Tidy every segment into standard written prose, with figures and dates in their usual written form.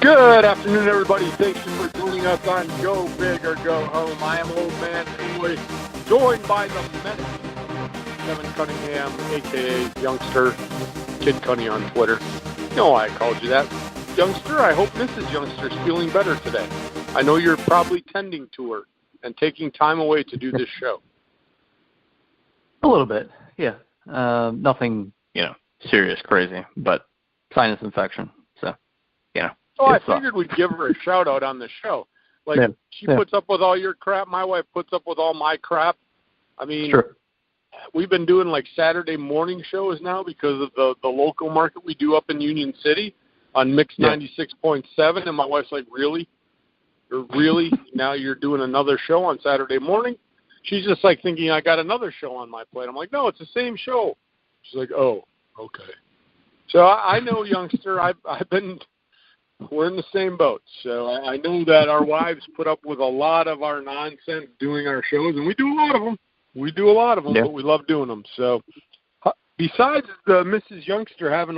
Good afternoon, everybody. Thank you for joining us on Go Big or Go Home. I am Old Man Boy, joined by the menace, Kevin Cunningham, a.k.a. Youngster, Kid Cunny on Twitter. You know why I called you that. Youngster, I hope Mrs. Youngster's feeling better today. I know you're probably tending to her and taking time away to do this show. A little bit, yeah. Nothing, serious, crazy, but sinus infection, so, Oh, I figured we'd give her a shout-out on the show. She puts up with all your crap. My wife puts up with all my crap. I mean, sure. We've been doing, Saturday morning shows now because of the local market we do up in Union City on Mix 96.7, and my wife's like, really? Really? Now you're doing another show on Saturday morning? She's just, thinking I got another show on my plate. I'm like, no, it's the same show. She's like, oh, okay. So I know, Youngster, we're in the same boat. So I know that our wives put up with a lot of our nonsense doing our shows, and we do a lot of them. But we love doing them. So besides the Mrs. Youngster having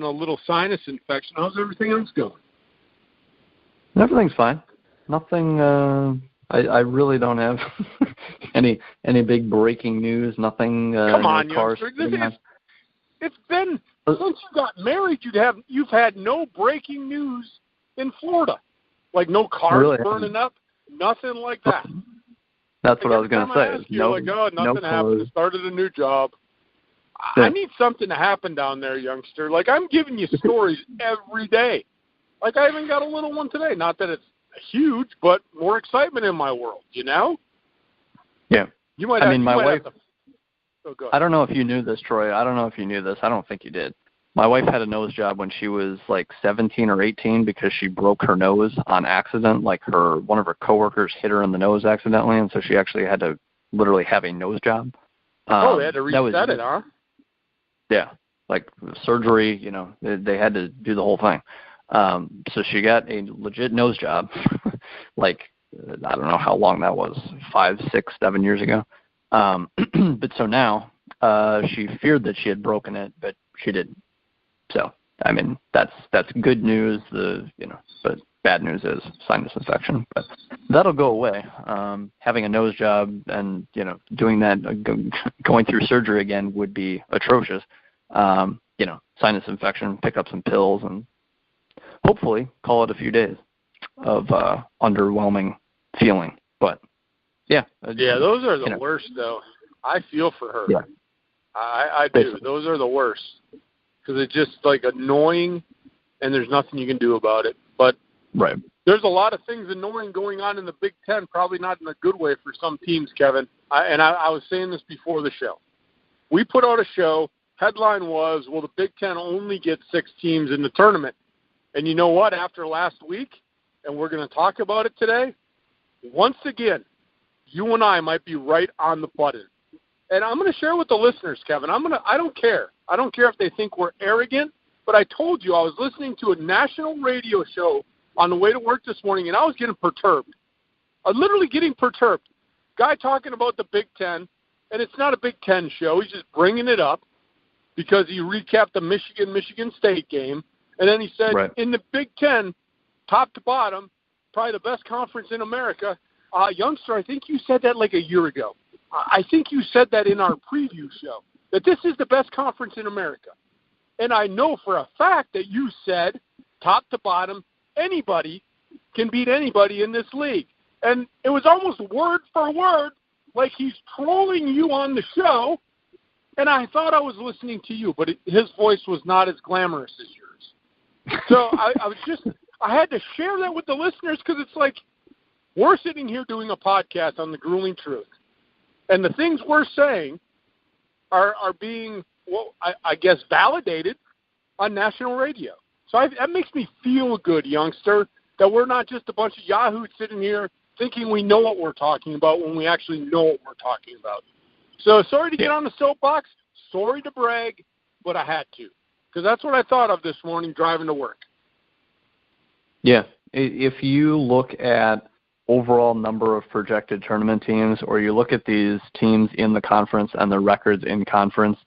a little sinus infection, how's everything else going? Everything's fine. Nothing. I really don't have any big breaking news. Nothing. Come on, no cars. Youngster. It's been since you got married. You've had no breaking news in Florida, no cars really burning up, nothing like that. That's what I was going to say. Nothing happened. I started a new job. I need something to happen down there, Youngster. I'm giving you stories every day. I even got a little one today. Not that it's huge, but more excitement in my world. Yeah. You might. My wife. Go ahead. I don't know if you knew this, Troy. I don't know if you knew this. I don't think you did. My wife had a nose job when she was 17 or 18 because she broke her nose on accident. One of her coworkers hit her in the nose accidentally, and so she actually had to literally have a nose job. They had to reset it, huh? Yeah, surgery. They had to do the whole thing. So she got a legit nose job. I don't know how long that was, 5, 6, 7 years ago. But so now she feared that she had broken it, but she didn't. So that's good news. But bad news is sinus infection. But that'll go away. Having a nose job and doing that, going through surgery again would be atrocious. Sinus infection. Pick up some pills and hopefully call it a few days of underwhelming feeling. But those are the worst, though. I feel for her. Yeah. I do. Those are the worst because it's just annoying, and there's nothing you can do about it. But there's a lot of things annoying going on in the Big Ten, probably not in a good way for some teams, Kevin. I was saying this before the show. We put out a show. Headline was, the Big Ten only gets 6 teams in the tournament. And you know what? After last week, and we're going to talk about it today, once again, you and I might be right on the button. And I'm going to share with the listeners, Kevin. I don't care. I don't care if they think we're arrogant, but I told you I was listening to a national radio show on the way to work this morning, and I was getting perturbed. I'm literally getting perturbed. Guy talking about the Big Ten, and it's not a Big Ten show. He's just bringing it up because he recapped the Michigan State game. And then he said, in the Big Ten, top to bottom, probably the best conference in America. Youngster, I think you said that a year ago. I think you said that in our preview show, that this is the best conference in America. And I know for a fact that you said, top to bottom, anybody can beat anybody in this league. And it was almost word for word, like he's trolling you on the show. And I thought I was listening to you, but his voice was not as glamorous as yours. So I had to share that with the listeners because it's we're sitting here doing a podcast on the grueling truth. And the things we're saying are being, I guess, validated on national radio. So that makes me feel good, Youngster, that we're not just a bunch of yahoos sitting here thinking we know what we're talking about when we actually know what we're talking about. So sorry to get on the soapbox, sorry to brag, but I had to. Because that's what I thought of this morning driving to work. Yeah. If you look at overall number of projected tournament teams, or you look at these teams in the conference and the records in conference,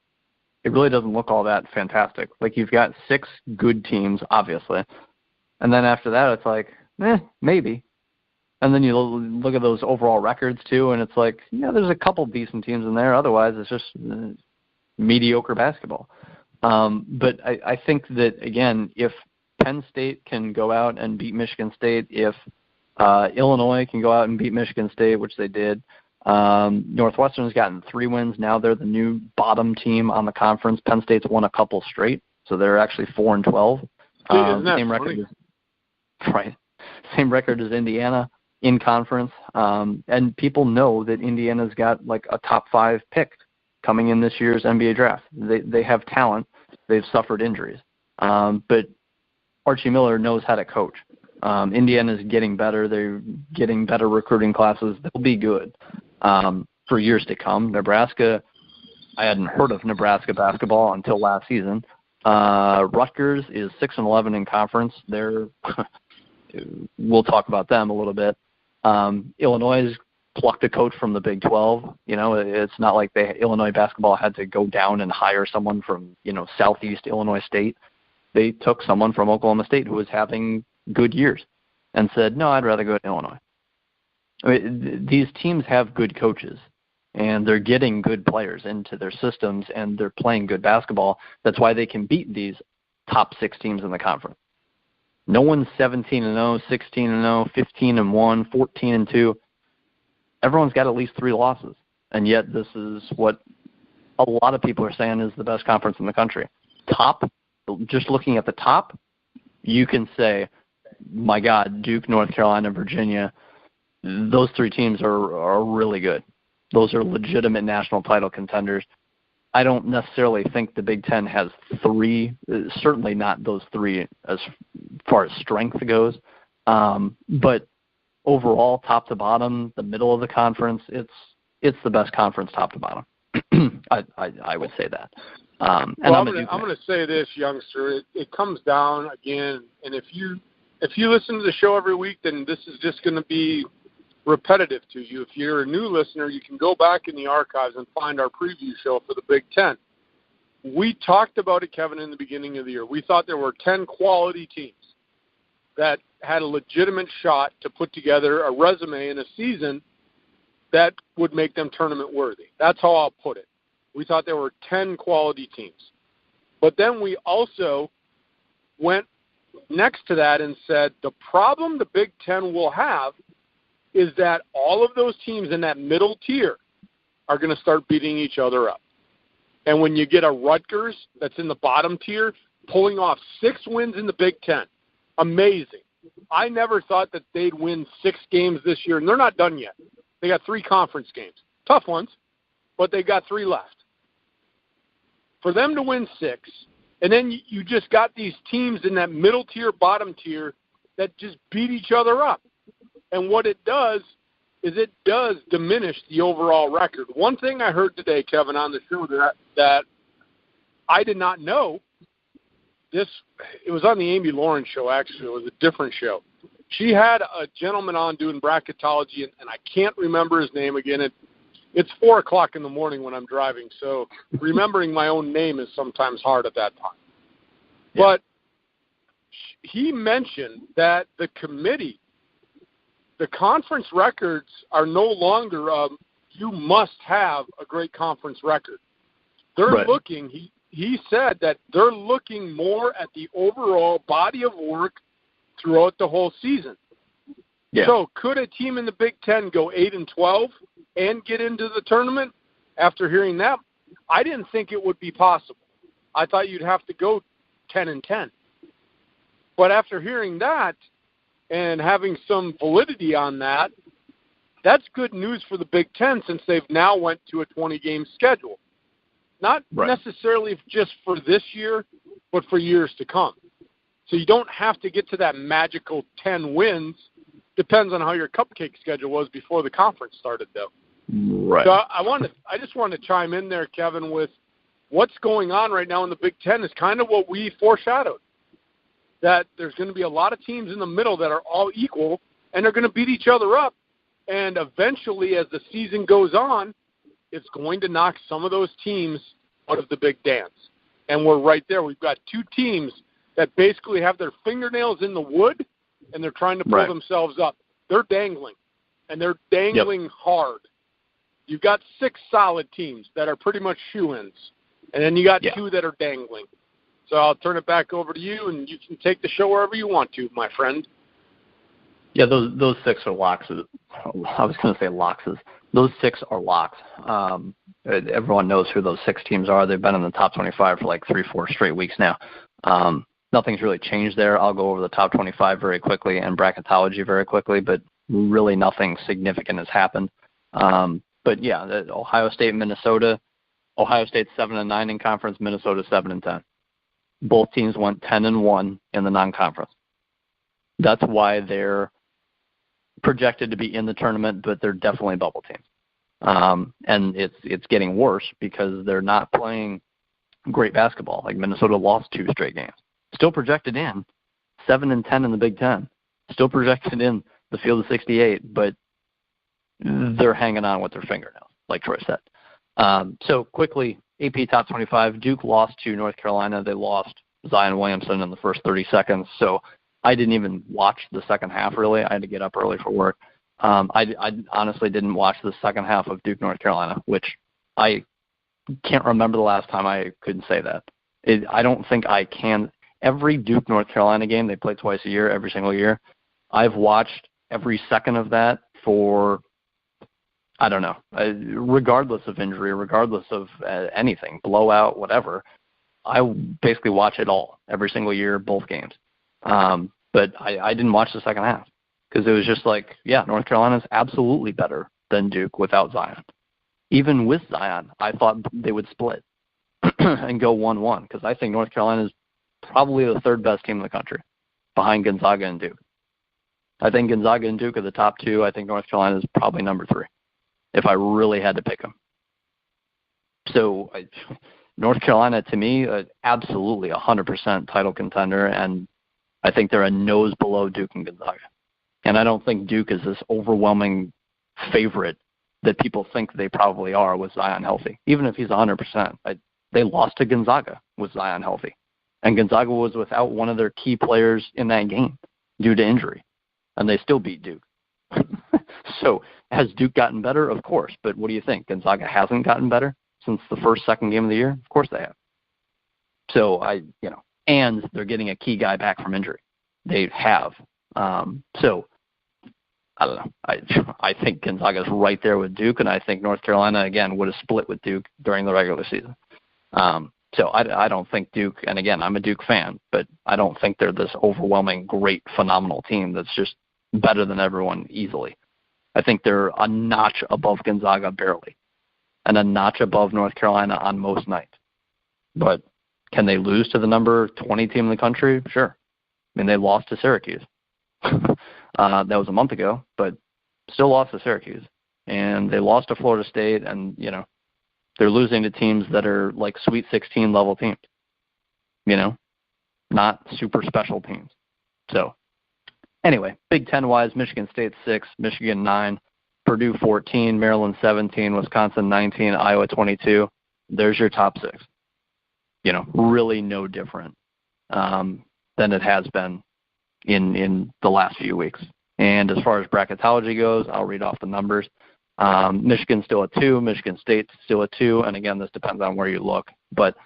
it really doesn't look all that fantastic. Like, you've got 6 good teams, obviously, And then after that, it's like, maybe. And then you look at those overall records, too, and it's like, there's a couple decent teams in there. Otherwise, it's just mediocre basketball. But I think that, again, if Penn State can go out and beat Michigan State, if Illinois can go out and beat Michigan State, which they did, Northwestern's gotten 3 wins. Now they're the new bottom team on the conference. Penn State's won a couple straight, so they're actually 4-12. Same record. Right. Same record as Indiana in conference. And people know that Indiana's got like a top 5 pick coming in this year's NBA draft. They have talent. They've suffered injuries. But Archie Miller knows how to coach. Indiana's getting better. They're getting better recruiting classes. They'll be good for years to come. Nebraska, I hadn't heard of Nebraska basketball until last season. Rutgers is 6-11 in conference. We'll talk about them a little bit. Illinois plucked a coach from the Big 12. It's not like Illinois basketball had to go down and hire someone from Southeast Illinois State. They took someone from Oklahoma State who was having good years and said, no, I'd rather go to Illinois. I mean, these teams have good coaches, and they're getting good players into their systems, and they're playing good basketball. That's why they can beat these top 6 teams in the conference. No one's 17-0, 16-0, 15-1, 14-2. Everyone's got at least 3 losses, and yet this is what a lot of people are saying is the best conference in the country. Top, just looking at the top, you can say, my God, Duke, North Carolina, Virginia, those 3 teams are really good. Those are legitimate national title contenders. I don't necessarily think the Big Ten has 3, certainly not those 3 as far as strength goes. But overall, top to bottom, the middle of the conference, it's the best conference top to bottom. I would say that. I'm going to say this, youngster. It comes down, again, and if you listen to the show every week, then this is just going to be repetitive to you. If you're a new listener, you can go back in the archives and find our preview show for the Big Ten. We talked about it, Kevin, in the beginning of the year. We thought there were 10 quality teams that had a legitimate shot to put together a resume in a season that would make them tournament worthy. That's how I'll put it. We thought there were 10 quality teams. But then we also went next to that and said the problem the Big Ten will have is that all of those teams in that middle tier are going to start beating each other up. And when you get a Rutgers that's in the bottom tier pulling off 6 wins in the Big Ten, amazing. I never thought that they'd win 6 games this year, and they're not done yet. They got 3 conference games. Tough ones, but they got 3 left. For them to win 6, and then you just got these teams in that middle tier, bottom tier that just beat each other up. And what it does is it does diminish the overall record. One thing I heard today, Kevin, on the show that I did not know, it was on the Amy Lawrence show, actually. It was a different show. She had a gentleman on doing bracketology, and I can't remember his name again. It's 4 o'clock in the morning when I'm driving, so remembering my own name is sometimes hard at that time. Yeah. But he mentioned that the committee, the conference records are no longer you must have a great conference record. They're looking, he said that they're looking more at the overall body of work throughout the whole season. Yeah. So could a team in the Big Ten go 8-12 and get into the tournament? After hearing that, I didn't think it would be possible. I thought you'd have to go 10-10. But after hearing that and having some validity on that, that's good news for the Big Ten since they've now went to a 20-game schedule. Not necessarily just for this year, but for years to come. So you don't have to get to that magical 10 wins. Depends on how your cupcake schedule was before the conference started, though. Right. So I just want to chime in there, Kevin, with what's going on right now in the Big Ten is kind of what we foreshadowed, that there's going to be a lot of teams in the middle that are all equal, and they're going to beat each other up. And eventually, as the season goes on, it's going to knock some of those teams out of the big dance. And we're right there. We've got 2 teams that basically have their fingernails in the wood and they're trying to pull themselves up. They're dangling, and they're dangling hard. You've got 6 solid teams that are pretty much shoe-ins, and then you got 2 that are dangling. So I'll turn it back over to you, and you can take the show wherever you want to, my friend. Yeah, those 6 are locks. I was going to say locks. Those 6 are locks. Everyone knows who those 6 teams are. They've been in the top 25 for like 3-4 straight weeks now. Nothing's really changed there. I'll go over the top 25 very quickly and bracketology very quickly, but really nothing significant has happened. But yeah, Ohio State, Minnesota. Ohio State's 7-9 in conference. Minnesota 7-10. Both teams went 10-1 in the non-conference. That's why they're projected to be in the tournament, but they're definitely bubble teams. And it's getting worse because they're not playing great basketball. Like Minnesota lost 2 straight games. Still projected in 7-10 in the Big Ten. Still projected in the field of 68, but they're hanging on with their fingernails, like Troy said. So quickly, AP Top 25, Duke lost to North Carolina. They lost Zion Williamson in the first 30 seconds. So I didn't even watch the second half, really. I had to get up early for work. I honestly didn't watch the second half of Duke, North Carolina, which I can't remember the last time I couldn't say that. I don't think I can. Every Duke, North Carolina game, they play twice a year, every single year. I've watched every second of that for, I don't know, regardless of injury, regardless of anything, blowout, whatever. I basically watch it all, every single year, both games. But I didn't watch the second half because it was just like, yeah, North Carolina's absolutely better than Duke without Zion. Even with Zion, I thought they would split and go 1-1 because I think North Carolina's probably the 3rd best team in the country behind Gonzaga and Duke. I think Gonzaga and Duke are the top 2. I think North Carolina is probably number 3 if I really had to pick them. So North Carolina, to me, absolutely 100% title contender, and I think they're a nose below Duke and Gonzaga. And I don't think Duke is this overwhelming favorite that people think they probably are with Zion healthy. Even if he's 100%, they lost to Gonzaga with Zion healthy. And Gonzaga was without one of their key players in that game due to injury. And they still beat Duke. So has Duke gotten better? Of course. But what do you think? Gonzaga hasn't gotten better since the second game of the year? Of course they have. So and they're getting a key guy back from injury. They have. So I don't know. I think Gonzaga's right there with Duke, and I think North Carolina, again, would have split with Duke during the regular season. So I don't think Duke, and again, I'm a Duke fan, but I don't think they're this overwhelming, great, phenomenal team that's just better than everyone easily. I think they're a notch above Gonzaga barely, and a notch above North Carolina on most nights. But can they lose to the number 20 team in the country? Sure. I mean, they lost to Syracuse. That was a month ago, but still lost to Syracuse. And they lost to Florida State, and, they're losing to teams that are like Sweet 16 level teams, not super special teams. So anyway, Big Ten-wise, Michigan State 6, Michigan 9, Purdue 14, Maryland 17, Wisconsin 19, Iowa 22. There's your top 6. Really no different than it has been in the last few weeks. And as far as bracketology goes, I'll read off the numbers. Michigan's still a 2, Michigan State's still a 2, and again, this depends on where you look. But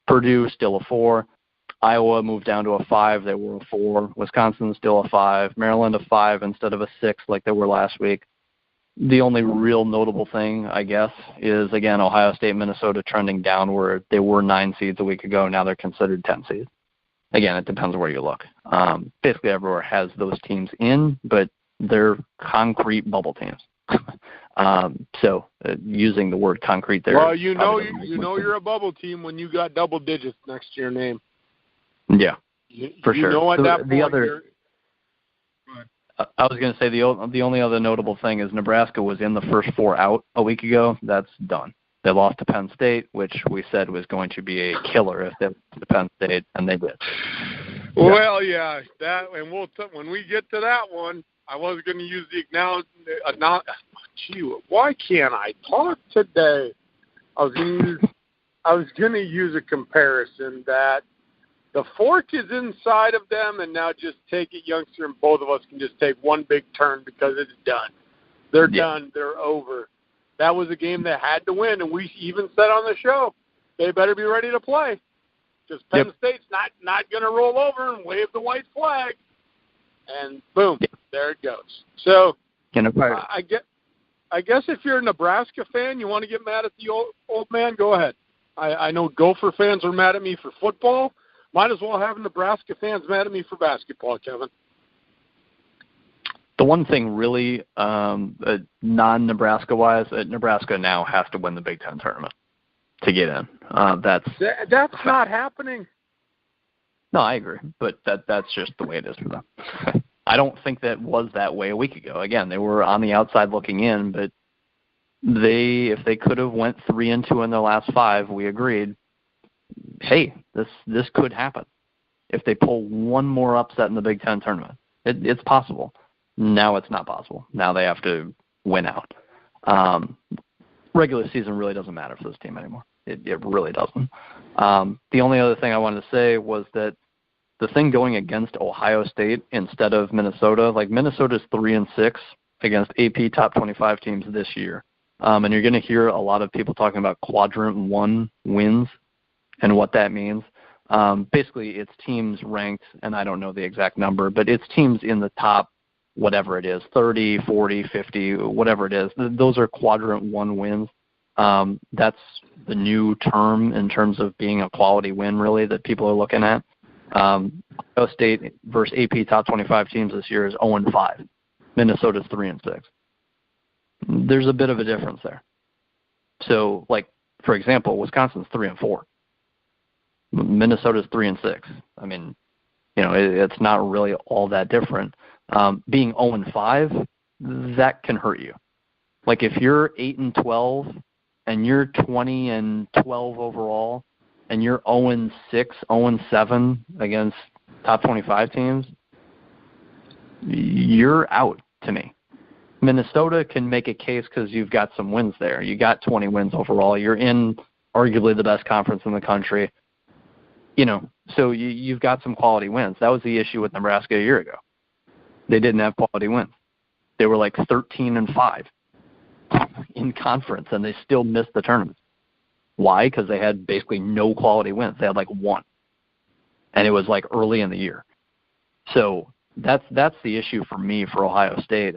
Purdue still a 4, Iowa moved down to a 5, they were a 4, Wisconsin's still a 5, Maryland a 5 instead of a 6 like they were last week. The only real notable thing, I guess, is, again, Ohio State, Minnesota trending downward. They were 9 seeds a week ago, now they're considered 10 seeds. Again, it depends where you look. Basically everywhere has those teams in, but they're concrete bubble teams. So using the word concrete there. Well, you're a bubble team when you got double digits next to your name. Yeah, for sure. You know at that point, I was going to say the only other notable thing is Nebraska was in the first 4 out a week ago. That's done. They lost to Penn State, which we said was going to be a killer if they lost to Penn State, and they did. Well, yeah, that, and when we get to that one, I was going to use gee, why can't I talk today? I was going to use a comparison that The fork is inside of them, and now just take it, youngster, and both of us can just take one big turn because it's done. They're done. They're over. That was a game they had to win, and we even said on the show, they better be ready to play because Penn State's not going to roll over and wave the white flag. And boom, there it goes. So I guess if you're a Nebraska fan, you want to get mad at the old man, go ahead. I know Gopher fans are mad at me for football. Might as well have Nebraska fans mad at me for basketball, Kevin. The one thing really non-Nebraska-wise, Nebraska now has to win the Big Ten tournament to get in. That's not happening. No, I agree, but that's just the way it is for them. I don't think that was that way a week ago. Again, they were on the outside looking in, but if they could have went 3-2 in their last 5, we agreed, hey, this could happen. If they pull one more upset in the Big Ten tournament, it's possible. Now it's not possible. Now they have to win out. Regular season really doesn't matter for this team anymore. It really doesn't. The only other thing I wanted to say was that the thing going against Ohio State instead of Minnesota, like Minnesota's 3-6 against AP top 25 teams this year. And you're going to hear a lot of people talking about quadrant 1 wins and what that means. Basically, it's teams ranked, and I don't know the exact number, but it's teams in the top, whatever it is, 30, 40, 50, whatever it is. Those are quadrant 1 wins. That's the new term in terms of being a quality win, really, that people are looking at. Ohio State versus AP top 25 teams this year is 0-5. Minnesota's 3-6. There's a bit of a difference there. So, like, for example, Wisconsin's 3-4. Minnesota's 3-6. I mean, it's not really all that different. Being 0-5, that can hurt you. Like if you're 8-12 and you're 20-12 overall, and you're 0-6, 0-7 against top 25 teams, you're out to me. Minnesota can make a case because you've got some wins there. You got 20 wins overall. You're in arguably the best conference in the country. So you've got some quality wins. That was the issue with Nebraska a year ago. They didn't have quality wins. They were like 13-5 in conference, and they still missed the tournament. Why? Because they had basically no quality wins. They had like 1, and it was like early in the year. So that's the issue for me for Ohio State.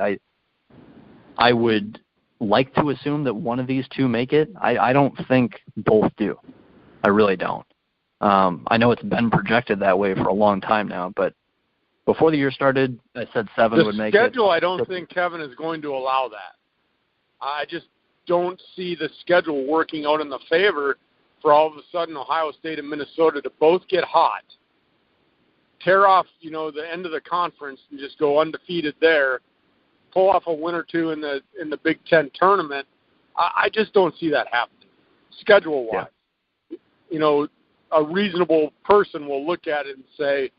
I would like to assume that one of these two make it. I don't think both do. I really don't. I know it's been projected that way for a long time now, but before the year started, I said 7 would make it. The schedule, I don't think Kevin is going to allow that. I just don't see the schedule working out in the favor for all of a sudden Ohio State and Minnesota to both get hot, tear off, the end of the conference and just go undefeated there, pull off a win or two in the Big Ten tournament. I just don't see that happening, schedule-wise. Yeah. A reasonable person will look at it and say,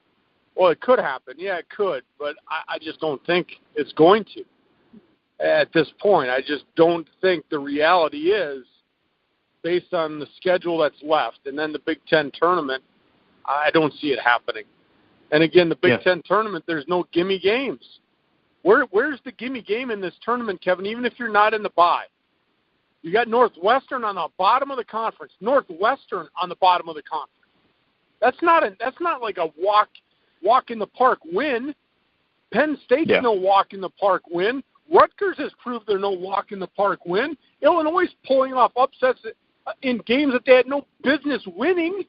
well, it could happen. Yeah, it could, but I just don't think it's going to. At this point, I just don't think the reality is, based on the schedule that's left and then the Big Ten tournament, I don't see it happening. And again, the Big Ten tournament, there's no gimme games. Where's the gimme game in this tournament, Kevin, even if you're not in the bye? You got Northwestern on the bottom of the conference. Northwestern on the bottom of the conference. That's not like a walk in the park win. Penn State's no walk in the park win. Rutgers has proved they're no walk in the park win. Illinois is pulling off upsets in games that they had no business winning.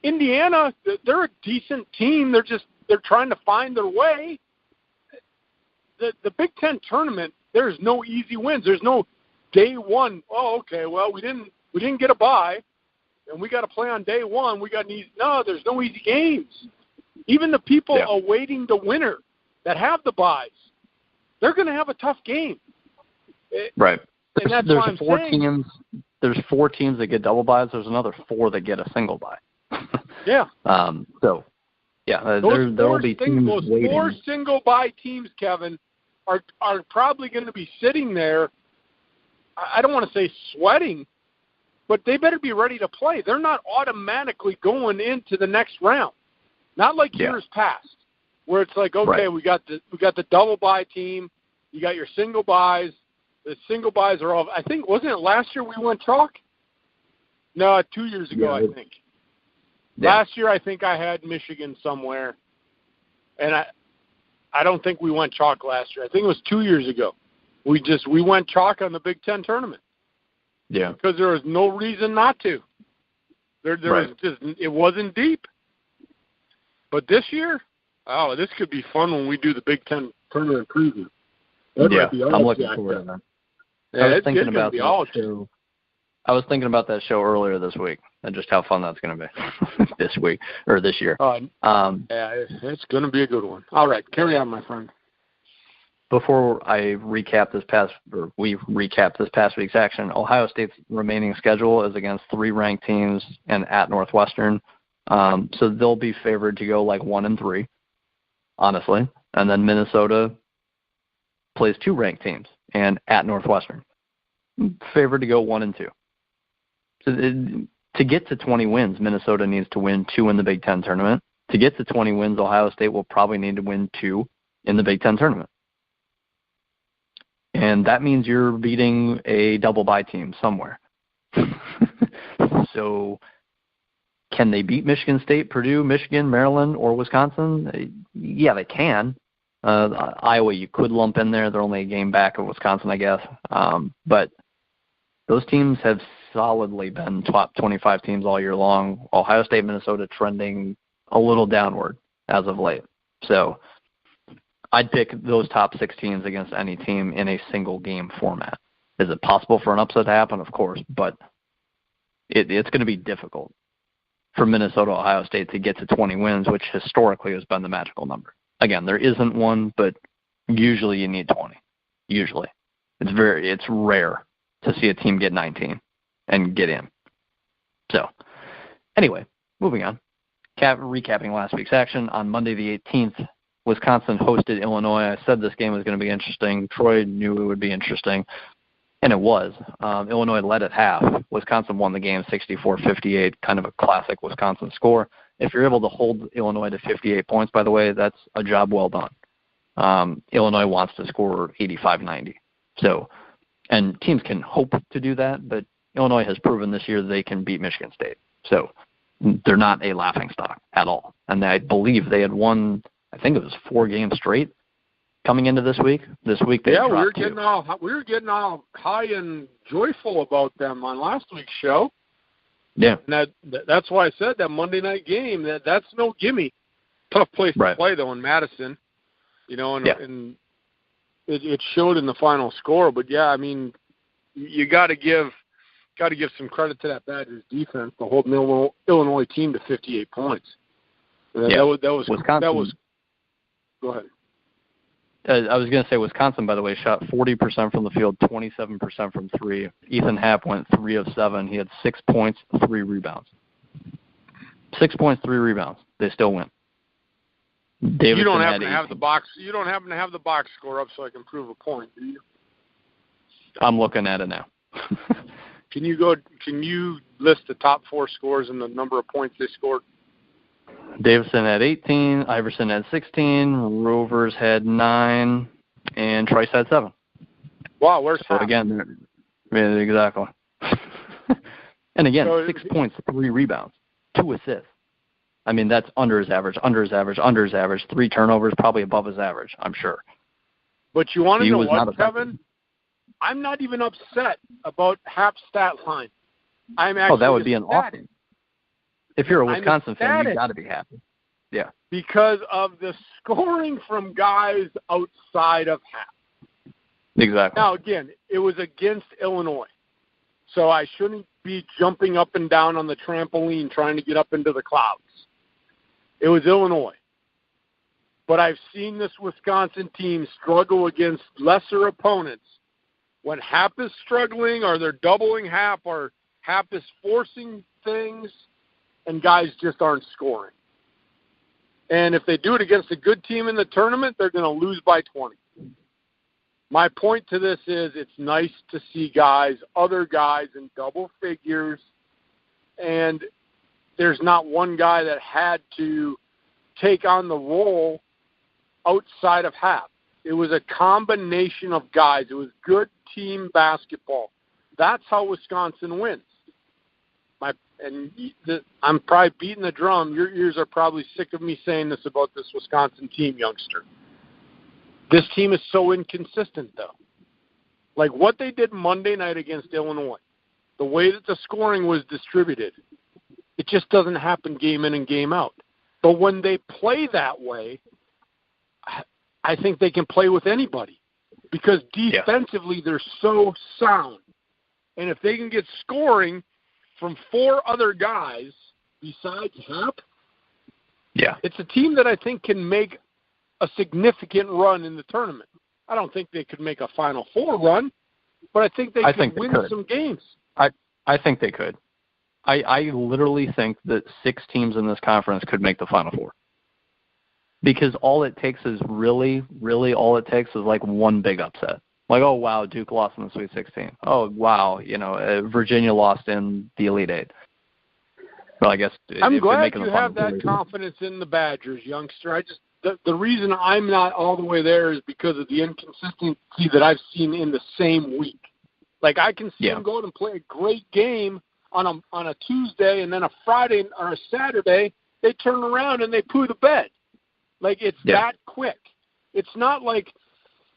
Indiana, they're a decent team. They're trying to find their way. The Big Ten tournament, there's no easy wins. There's no day one. Oh, okay. Well, we didn't get a bye, and we got to play on day one. We got an easy. No, there's no easy games. Even the people awaiting the winner that have the byes, they're going to have a tough game. Right. And that's there's why I'm four saying, teams. There's 4 teams that get double byes. There's another 4 that get a single bye. Yeah. So, yeah, there will be teams waiting. Those 4 single bye teams, Kevin, are probably going to be sitting there. I don't want to say sweating, but they better be ready to play. They're not automatically going into the next round. Not like years past, where it's like, okay, we got the double bye team, you got your single byes. The single byes are all. I think wasn't it last year we went chalk? No, 2 years ago I think. Last year I think I had Michigan somewhere, and I don't think we went chalk last year. I think it was 2 years ago. We went chalk on the Big Ten tournament. Yeah, because there was no reason not to. There was just, it wasn't deep. But this year, this could be fun when we do the Big Ten tournament preview. I'm looking forward to that. I was thinking about that show earlier this week, and just how fun that's going to be this week or this year. It's going to be a good one. All right, carry on, my friend. Before we recap this past week's action, Ohio State's remaining schedule is against 3 ranked teams and at Northwestern. So they'll be favored to go like 1-3, honestly. And then Minnesota plays 2 ranked teams and at Northwestern, favored to go 1-2. So to get to 20 wins, Minnesota needs to win 2 in the Big Ten tournament. To get to 20 wins, Ohio State will probably need to win 2 in the Big Ten tournament. And that means you're beating a double bye team somewhere. So can they beat Michigan State, Purdue, Michigan, Maryland, or Wisconsin? Yeah, they can. Iowa, you could lump in there. They're only a game back of Wisconsin, I guess. But those teams have solidly been top 25 teams all year long. Ohio State, Minnesota trending a little downward as of late. So I'd pick those top 6 teams against any team in a single game format. Is it possible for an upset to happen? Of course, but it's going to be difficult for Minnesota, Ohio State to get to 20 wins, which historically has been the magical number. Again, there isn't one, but usually you need 20. Usually. It's rare to see a team get 19 and get in. So, anyway, moving on. Recapping last week's action, on Monday the 18th, Wisconsin hosted Illinois. I said this game was going to be interesting. Troy knew it would be interesting, and it was. Illinois led at half. Wisconsin won the game 64-58, kind of a classic Wisconsin score. If you're able to hold Illinois to 58 points, by the way, that's a job well done. Illinois wants to score 85-90. So, and teams can hope to do that, but Illinois has proven this year they can beat Michigan State. So they're not a laughingstock at all. And I believe they had won, I think it was 4 games straight coming into this week. This week they dropped 2. We were getting all high and joyful about them on last week's show. Yeah. And that's why I said that Monday night game, that's no gimme. Tough place to play, though, in Madison. And it showed in the final score. But, yeah, I mean, you got to give some credit to that Badgers defense to hold the Illinois team to 58 points. That was Wisconsin. Go ahead. I was going to say Wisconsin, by the way, shot 40% from the field, 27% from 3. Ethan Happ went 3 of 7. He had 6 points, 3 rebounds. 6 points, 3 rebounds. They still win. You don't happen to have the box. You don't happen to have the box score up so I can prove a point, do you? I'm looking at it now. Can you list the top 4 scores and the number of points they scored? Davison had 18, Iverson had 16, Rovers had 9, and Trice had 7. Wow, where's Happ? Again, exactly. And again, 6 points, 3 rebounds, 2 assists. I mean, that's under his average, 3 turnovers, probably above his average, I'm sure. But you want to know what, Kevin? I'm not even upset about Happ's stat line. I'm actually that would be an awesome. If you're a Wisconsin fan, you've got to be happy. Yeah. Because of the scoring from guys outside of Happ. Exactly. Now, again, it was against Illinois. So I shouldn't be jumping up and down on the trampoline trying to get up into the clouds. It was Illinois. But I've seen this Wisconsin team struggle against lesser opponents. When Happ is struggling or they're doubling Happ or Happ is forcing things, and guys just aren't scoring. And if they do it against a good team in the tournament, they're going to lose by 20. My point to this is it's nice to see other guys in double figures, and there's not one guy that had to take on the role outside of Hap. It was a combination of guys. It was good team basketball. That's how Wisconsin wins. I'm probably beating the drum. Your ears are probably sick of me saying this about this Wisconsin team, youngster. This team is so inconsistent, though. Like what they did Monday night against Illinois, the way that the scoring was distributed, it just doesn't happen game in and game out. But when they play that way, I think they can play with anybody because defensively they're so sound. And if they can get scoring from 4 other guys besides Hap, it's a team that I think can make a significant run in the tournament. I don't think they could make a Final Four run, but I think they could win some games. I think they could. I literally think that 6 teams in this conference could make the Final Four. Because all it takes is really all it takes is like one big upset. Like, oh, wow, Duke lost in the Sweet 16. Oh, wow, Virginia lost in the Elite Eight. Well, I guess I'm glad you have that confidence in the Badgers, youngster. The reason I'm not all the way there is because of the inconsistency that I've seen in the same week. Like I can see them go out and play a great game on a Tuesday, and then a Friday or a Saturday they turn around and they poo the bed. Like it's that quick. It's not like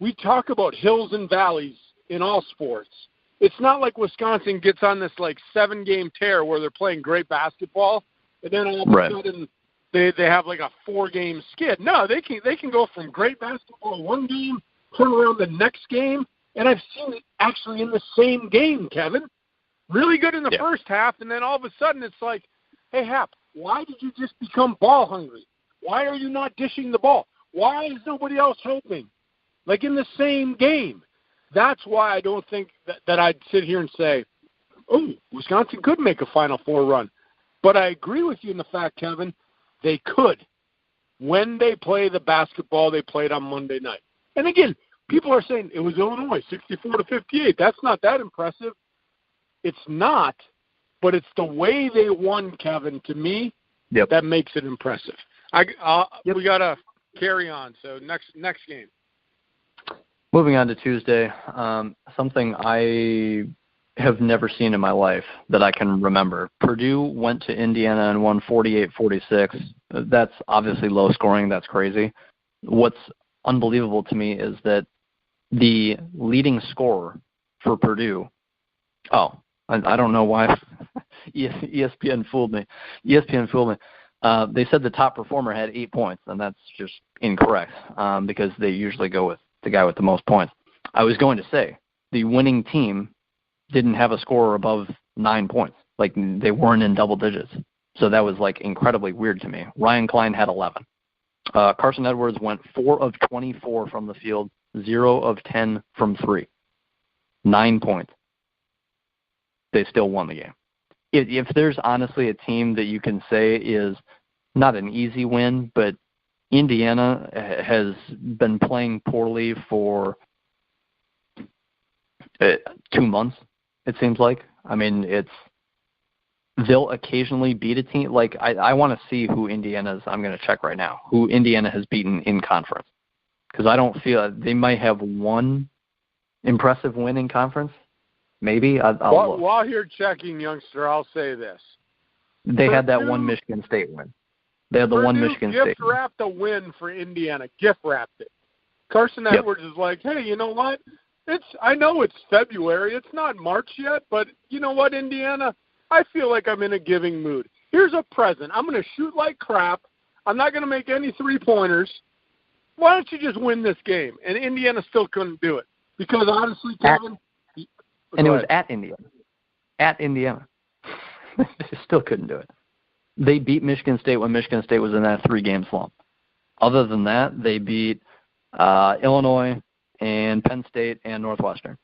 we talk about hills and valleys in all sports. It's not like Wisconsin gets on this like 7-game tear where they're playing great basketball, and then all of a sudden they have like a 4-game skid. No, they can go from great basketball one game, turn around the next game, and I've seen it actually in the same game, Kevin. Really good in the first half, and then all of a sudden it's like, hey, Hap, why did you just become ball hungry? Why are you not dishing the ball? Why is nobody else helping? Like in the same game. That's why I don't think that I'd sit here and say, oh, Wisconsin could make a Final Four run. But I agree with you in the fact, Kevin, they could when they play the basketball they played on Monday night. And again, people are saying it was Illinois, 64-58. That's not that impressive. It's not, but it's the way they won, Kevin, to me, that makes it impressive. We got to carry on. So next game. Moving on to Tuesday, something I have never seen in my life that I can remember. Purdue went to Indiana and won 48-46. That's obviously low scoring. That's crazy. What's unbelievable to me is that the leading scorer for Purdue, I don't know why ESPN fooled me. They said the top performer had 8 points, and that's just incorrect because they usually go with the guy with the most points. I was going to say the winning team didn't have a score above 9 points. Like they weren't in double digits. So that was like incredibly weird to me. Ryan Klein had 11. Carson Edwards went 4 of 24 from the field, 0 of 10 from 3. 9 points. They still won the game. If there's honestly a team that you can say is not an easy win, but Indiana has been playing poorly for 2 months, it seems like. I mean, they'll occasionally beat a team. Like, I want to see who Indiana's, I'm going to check right now, who Indiana has beaten in conference. Because I don't feel, they might have one impressive win in conference. Maybe. While you're checking, youngster, I'll say this. They had that one Michigan State win. They had the one Michigan State. Gift-wrapped a win for Indiana. Gift-wrapped it. Carson Edwards is like, hey, you know what? I know it's February. It's not March yet, but you know what, Indiana? I feel like I'm in a giving mood. Here's a present. I'm going to shoot like crap. I'm not going to make any three-pointers. Why don't you just win this game? And Indiana still couldn't do it. Because honestly, Kevin... And it was at Indiana. At Indiana. They still couldn't do it. They beat Michigan State when Michigan State was in that 3-game slump. Other than that, they beat Illinois and Penn State and Northwestern.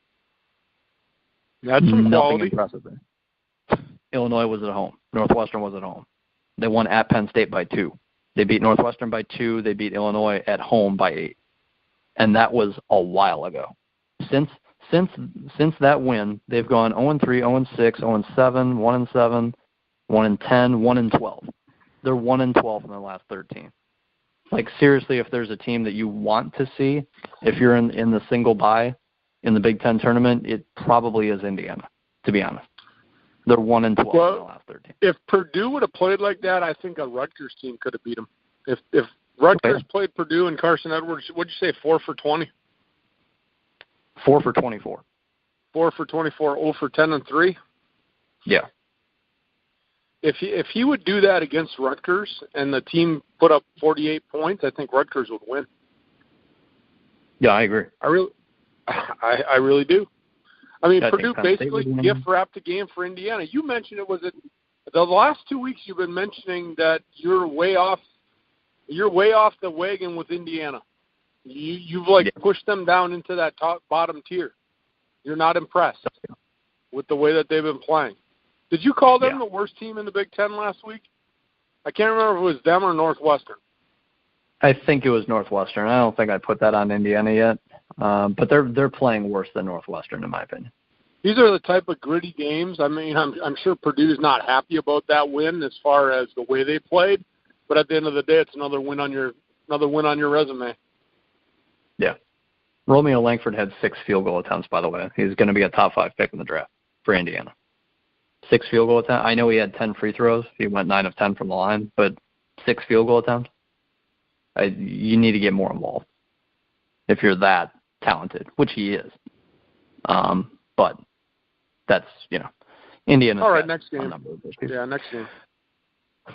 That's some nothing impressive there. Illinois was at home. Northwestern was at home. They won at Penn State by 2. They beat Northwestern by 2. They beat Illinois at home by 8. And that was a while ago. Since that win, they've gone 0-3, 0-6, 0-7, 1-7, 1-10, 1-12. They're 1-12 in the last 13. Like, seriously, if there's a team that you want to see, if you're in the single bye in the Big Ten tournament, it probably is Indiana, to be honest. They're 1-12 in the last 13. If Purdue would have played like that, I think a Rutgers team could have beat them. If Rutgers played Purdue and Carson Edwards, what'd you say, 4 for 20? 4 for 24. 4 for 24, 0 for 10 and 3? Yeah. If he would do that against Rutgers and the team put up 48 points, I think Rutgers would win. Yeah, I agree. I really do. I mean, Purdue basically gift-wrapped a game for Indiana. You mentioned it was the last 2 weeks you've been mentioning that you're way off the wagon with Indiana. You've pushed them down into that bottom tier. You're not impressed with the way that they've been playing. Did you call them the worst team in the Big Ten last week? I can't remember if it was them or Northwestern. I think it was Northwestern. I don't think I put that on Indiana yet. But they're playing worse than Northwestern, in my opinion. These are the type of gritty games. I mean, I'm sure Purdue's not happy about that win as far as the way they played. But at the end of the day, it's another win on your resume. Yeah. Romeo Langford had 6 field goal attempts, by the way. He's going to be a top 5 pick in the draft for Indiana. 6 field goal attempts. I know he had 10 free throws. He went 9 of 10 from the line, but 6 field goal attempts. You need to get more involved if you're that talented, which he is. But that's, Indiana. All right, next game. Yeah, next game.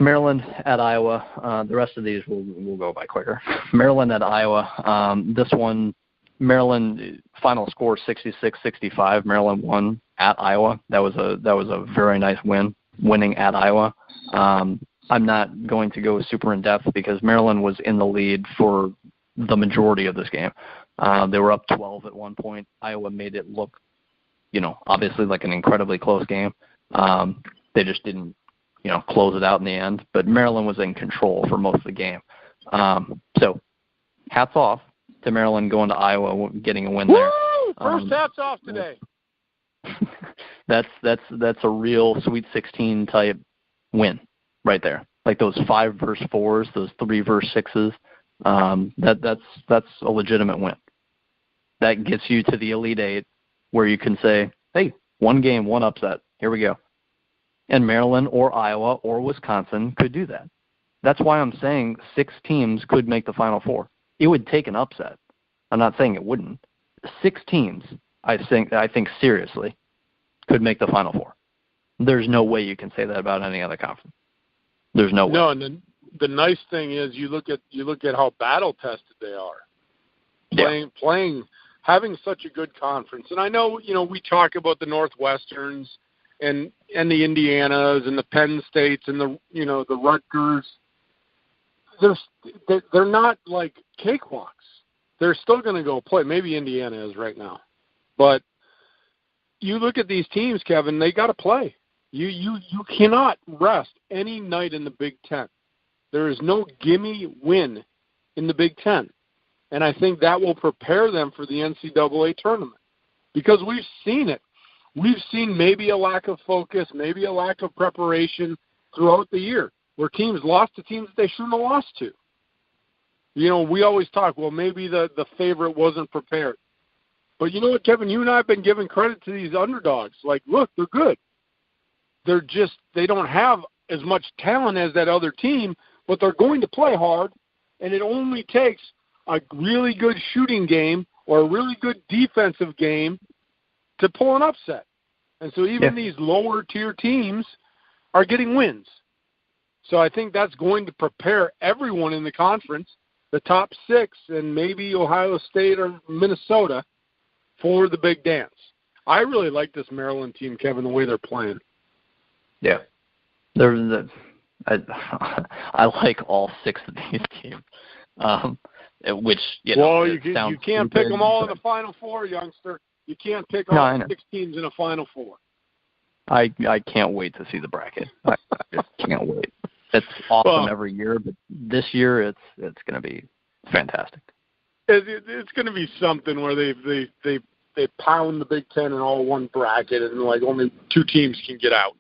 Maryland at Iowa. The rest of these will go by quicker. Maryland at Iowa. This one, Maryland final score 66-65. Maryland won at Iowa. That was a very nice win, winning at Iowa. I'm not going to go super in depth because Maryland was in the lead for the majority of this game. They were up 12 at one point. Iowa made it look, obviously like an incredibly close game. They just didn't, close it out in the end. But Maryland was in control for most of the game. So hats off to Maryland going to Iowa, getting a win there. Woo! First hats off today. That's a real Sweet 16 type win right there. Like those 5 versus 4s, those 3 versus 6s. That's a legitimate win. That gets you to the Elite Eight, where you can say, hey, one game, one upset. Here we go. And Maryland or Iowa or Wisconsin could do that. That's why I'm saying 6 teams could make the Final Four. It would take an upset. I'm not saying it wouldn't. 6 teams, I think seriously, could make the Final Four. There's no way you can say that about any other conference. There's no way. No, and the nice thing is you look at how battle tested they are. Playing, having such a good conference. And I know, we talk about the Northwesterns and the Indianas and the Penn States and the Rutgers. They're not like cakewalks. They're still going to go play. Maybe Indiana is right now. But you look at these teams, Kevin, they got to play. You cannot rest any night in the Big Ten. There is no gimme win in the Big Ten. And I think that will prepare them for the NCAA tournament. Because we've seen it. We've seen maybe a lack of focus, maybe a lack of preparation throughout the year, where teams lost to teams that they shouldn't have lost to. We always talk, well, maybe the favorite wasn't prepared. But you know what, Kevin? You and I have been giving credit to these underdogs. Like, look, they're good. They don't have as much talent as that other team, but they're going to play hard, and it only takes a really good shooting game or a really good defensive game to pull an upset. And so even these lower-tier teams are getting wins. So I think that's going to prepare everyone in the conference, the top 6, and maybe Ohio State or Minnesota, for the big dance. I really like this Maryland team, Kevin, the way they're playing. Yeah. I like all 6 of these teams, which, you can't pick them all in the Final Four, youngster. You can't pick all 6 teams in a Final Four. I can't wait to see the bracket. I just can't wait. It's awesome every year, but this year it's going to be fantastic. It's going to be something where they they pound the Big Ten in all one bracket, and like only 2 teams can get out.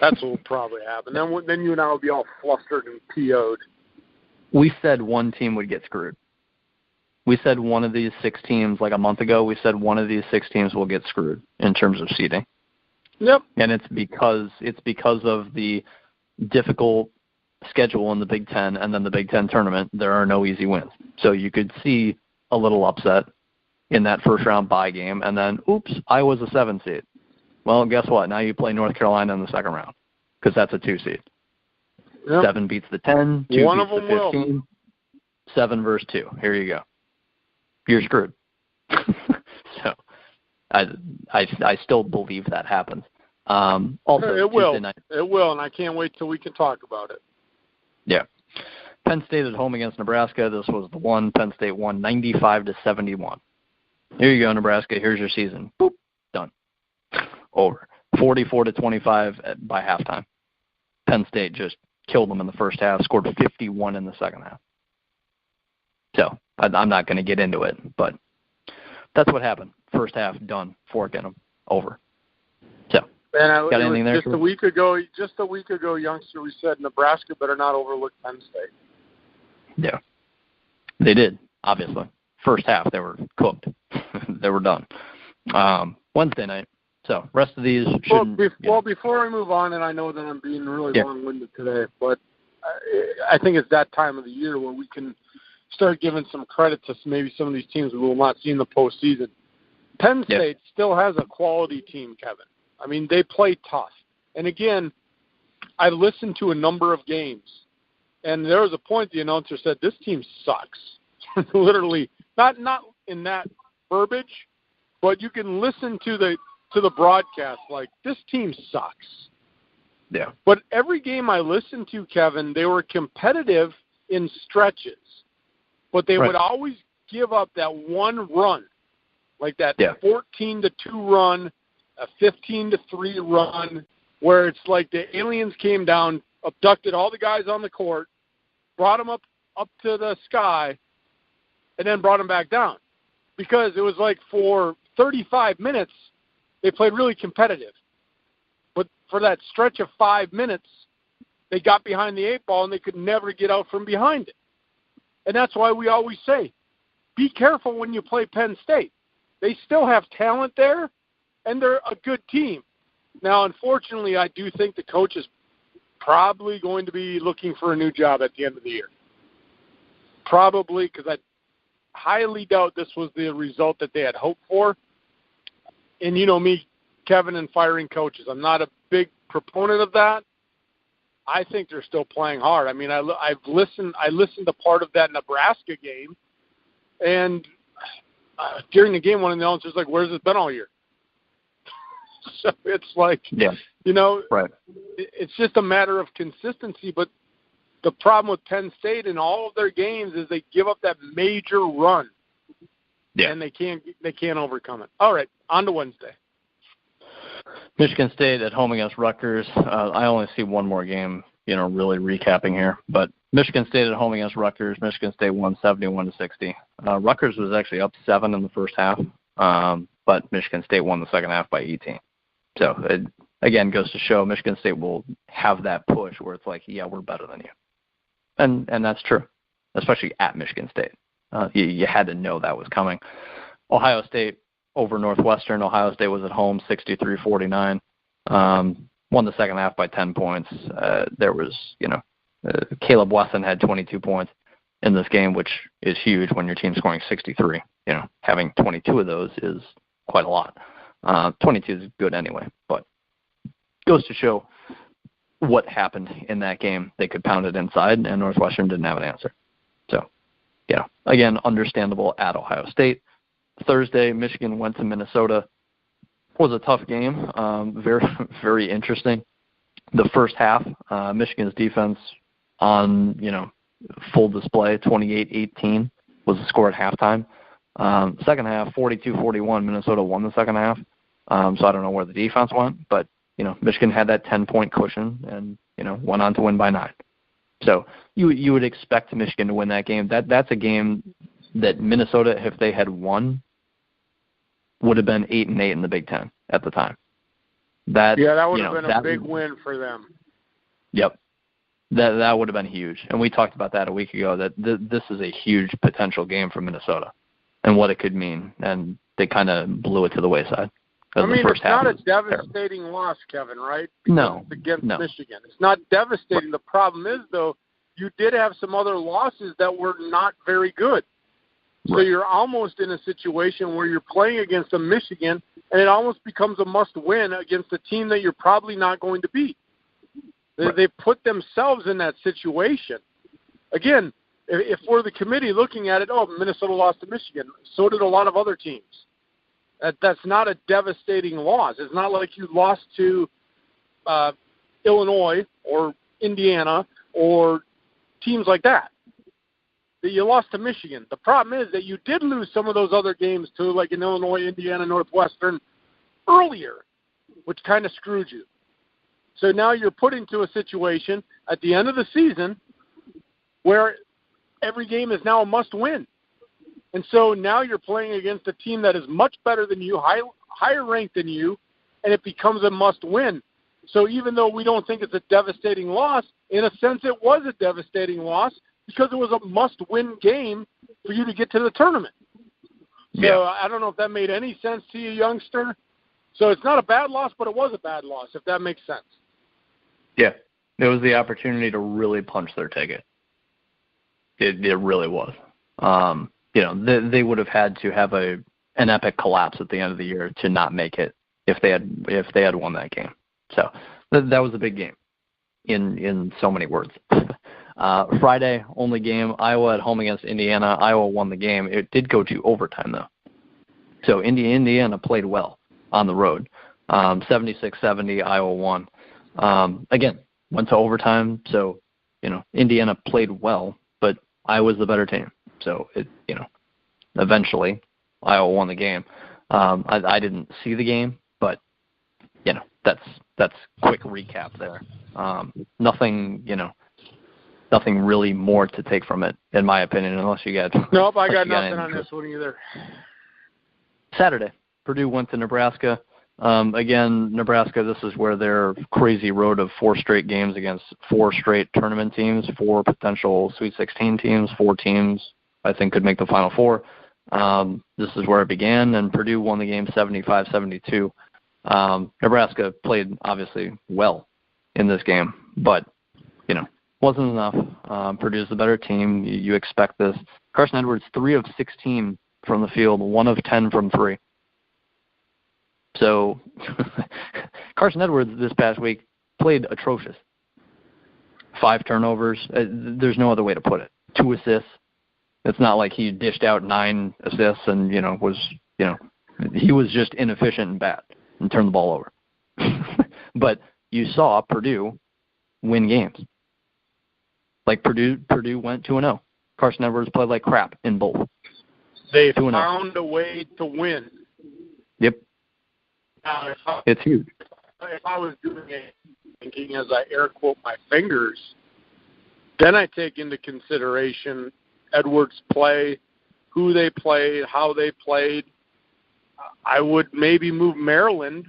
That's what will probably happen. Then you and I will be all flustered and PO'd. We said one team would get screwed. We said one of these 6 teams, like a month ago, we said one of these 6 teams will get screwed in terms of seeding. Yep. And it's because of the difficult schedule in the Big Ten and then the Big Ten tournament. There are no easy wins. So you could see a little upset in that first-round bye game, and then, oops, I was a 7 seed. Well, guess what? Now you play North Carolina in the second round because that's a 2 seed. Yep. 7 beats the 10, 2 One beats of the them 15, will. 7 versus 2. Here you go. You're screwed. So I still believe that happens. Also, it will. Tuesday night, it will, and I can't wait till we can talk about it. Yeah. Penn State at home against Nebraska. This was the one. Penn State won 95-71. Here you go, Nebraska. Here's your season. Boop. Done. Over. 44-25 by halftime. Penn State just killed them in the first half, scored 51 in the second half. So I'm not going to get into it, but that's what happened. First half, done. Fork in them. Over. So, got anything there? Just a week ago, youngster, we said Nebraska better not overlook Penn State. Yeah. They did, obviously. First half, they were cooked. They were done. Wednesday night. So, rest of these shouldn't... Well, before I move on, and I know that I'm being really long-winded today, but I think it's that time of the year where we can start giving some credit to maybe some of these teams we will not see in the postseason. Penn State still has a quality team, Kevin. I mean, they play tough. And again, I listened to a number of games, and there was a point the announcer said, this team sucks. Literally, not in that verbiage, but you can listen to the broadcast like, this team sucks. Yeah. But every game I listened to, Kevin, they were competitive in stretches, but they would always give up that one run, like that 14-2 run, a 15-3 run, where it's like the aliens came down, abducted all the guys on the court, brought them up to the sky, and then brought them back down. Because it was like for 35 minutes, they played really competitive. But for that stretch of 5 minutes, they got behind the 8 ball, and they could never get out from behind it. And that's why we always say, be careful when you play Penn State. They still have talent there, and they're a good team. Now, unfortunately, I do think the coach is probably going to be looking for a new job at the end of the year. Probably, because I highly doubt this was the result that they had hoped for. And you know me, Kevin, and firing coaches. I'm not a big proponent of that. I think they're still playing hard. I mean, I listened to part of that Nebraska game, and during the game, one of the announcers was like, where's it been all year? So it's like, it's just a matter of consistency. But the problem with Penn State in all of their games is they give up that major run, and they can't overcome it. All right, on to Wednesday. Michigan State at home against Rutgers. I only see one more game, really recapping here. But Michigan State at home against Rutgers. Michigan State won 71-60. Rutgers was actually up 7 in the first half, but Michigan State won the second half by 18. So, it, again, goes to show Michigan State will have that push where it's like, yeah, we're better than you. And that's true, especially at Michigan State. You had to know that was coming. Ohio State over Northwestern. Ohio State was at home 63-49. Won the second half by 10 points. There was, Caleb Wesson had 22 points in this game, which is huge when your team's scoring 63. Having 22 of those is quite a lot. 22 is good anyway, but goes to show what happened in that game. They could pound it inside, and Northwestern didn't have an answer. So, again, understandable at Ohio State. Thursday, Michigan went to Minnesota. It was a tough game, very, very interesting. The first half, Michigan's defense on, full display, 28-18 was the score at halftime. Second half, 42-41, Minnesota won the second half. So I don't know where the defense went, but, Michigan had that 10-point cushion and, went on to win by 9. So you would expect Michigan to win that game. That's a game that Minnesota, if they had won, would have been 8-8 in the Big Ten at the time. That would have been a big win for them. Yep. That would have been huge. And we talked about that a week ago, that this is a huge potential game for Minnesota and what it could mean. And they kind of blew it to the wayside. It's not a devastating loss, Kevin, right? No. Against Michigan. It's not devastating. The problem is, though, you did have some other losses that were not very good. So you're almost in a situation where you're playing against a Michigan, and it almost becomes a must-win against a team that you're probably not going to beat. They put themselves in that situation. Again, if we're the committee looking at it, Minnesota lost to Michigan. So did a lot of other teams. That's not a devastating loss. It's not like you lost to Illinois or Indiana or teams like that. You lost to Michigan. The problem is that you did lose some of those other games to, like in Illinois, Indiana, Northwestern earlier, which kind of screwed you. So now you're put into a situation at the end of the season where every game is now a must-win. And so now you're playing against a team that is much better than you, higher ranked than you, and it becomes a must-win. So even though we don't think it's a devastating loss, in a sense it was a devastating loss because it was a must-win game for you to get to the tournament. So I don't know if that made any sense to you, youngster. So it's not a bad loss, but it was a bad loss, if that makes sense. Yeah, it was the opportunity to really punch their ticket. It really was. They would have had to have an epic collapse at the end of the year to not make it if they had won that game. So that was a big game in so many words. Friday, only game, Iowa at home against Indiana. Iowa won the game. It did go to overtime, though. So Indiana played well on the road. 76-70, Iowa won. Again, went to overtime, so, Indiana played well, but Iowa's the better team. So, eventually, Iowa won the game. I didn't see the game, but, that's quick recap there. Nothing really more to take from it, in my opinion, unless you get. Nope, I got nothing on this one either. Saturday, Purdue went to Nebraska. Again, Nebraska, this is where their crazy road of 4 straight games against 4 straight tournament teams, 4 potential Sweet 16 teams, 4 teams I think could make the Final Four. This is where it began, and Purdue won the game 75-72. Nebraska played, obviously, well in this game, but, wasn't enough. Purdue's the better team. You expect this. Carson Edwards, 3 of 16 from the field, 1 of 10 from 3. So Carson Edwards this past week played atrocious. 5 turnovers. There's no other way to put it. 2 assists. It's not like he dished out 9 assists and, he was just inefficient and bad and turned the ball over. But you saw Purdue win games. Like Purdue went 2-0. Carson Edwards played like crap in both. They found a way to win. Yep. It's huge. If I was doing it, thinking as I air quote my fingers, then I take into consideration Edwards' play, who they played, how they played. I would maybe move Maryland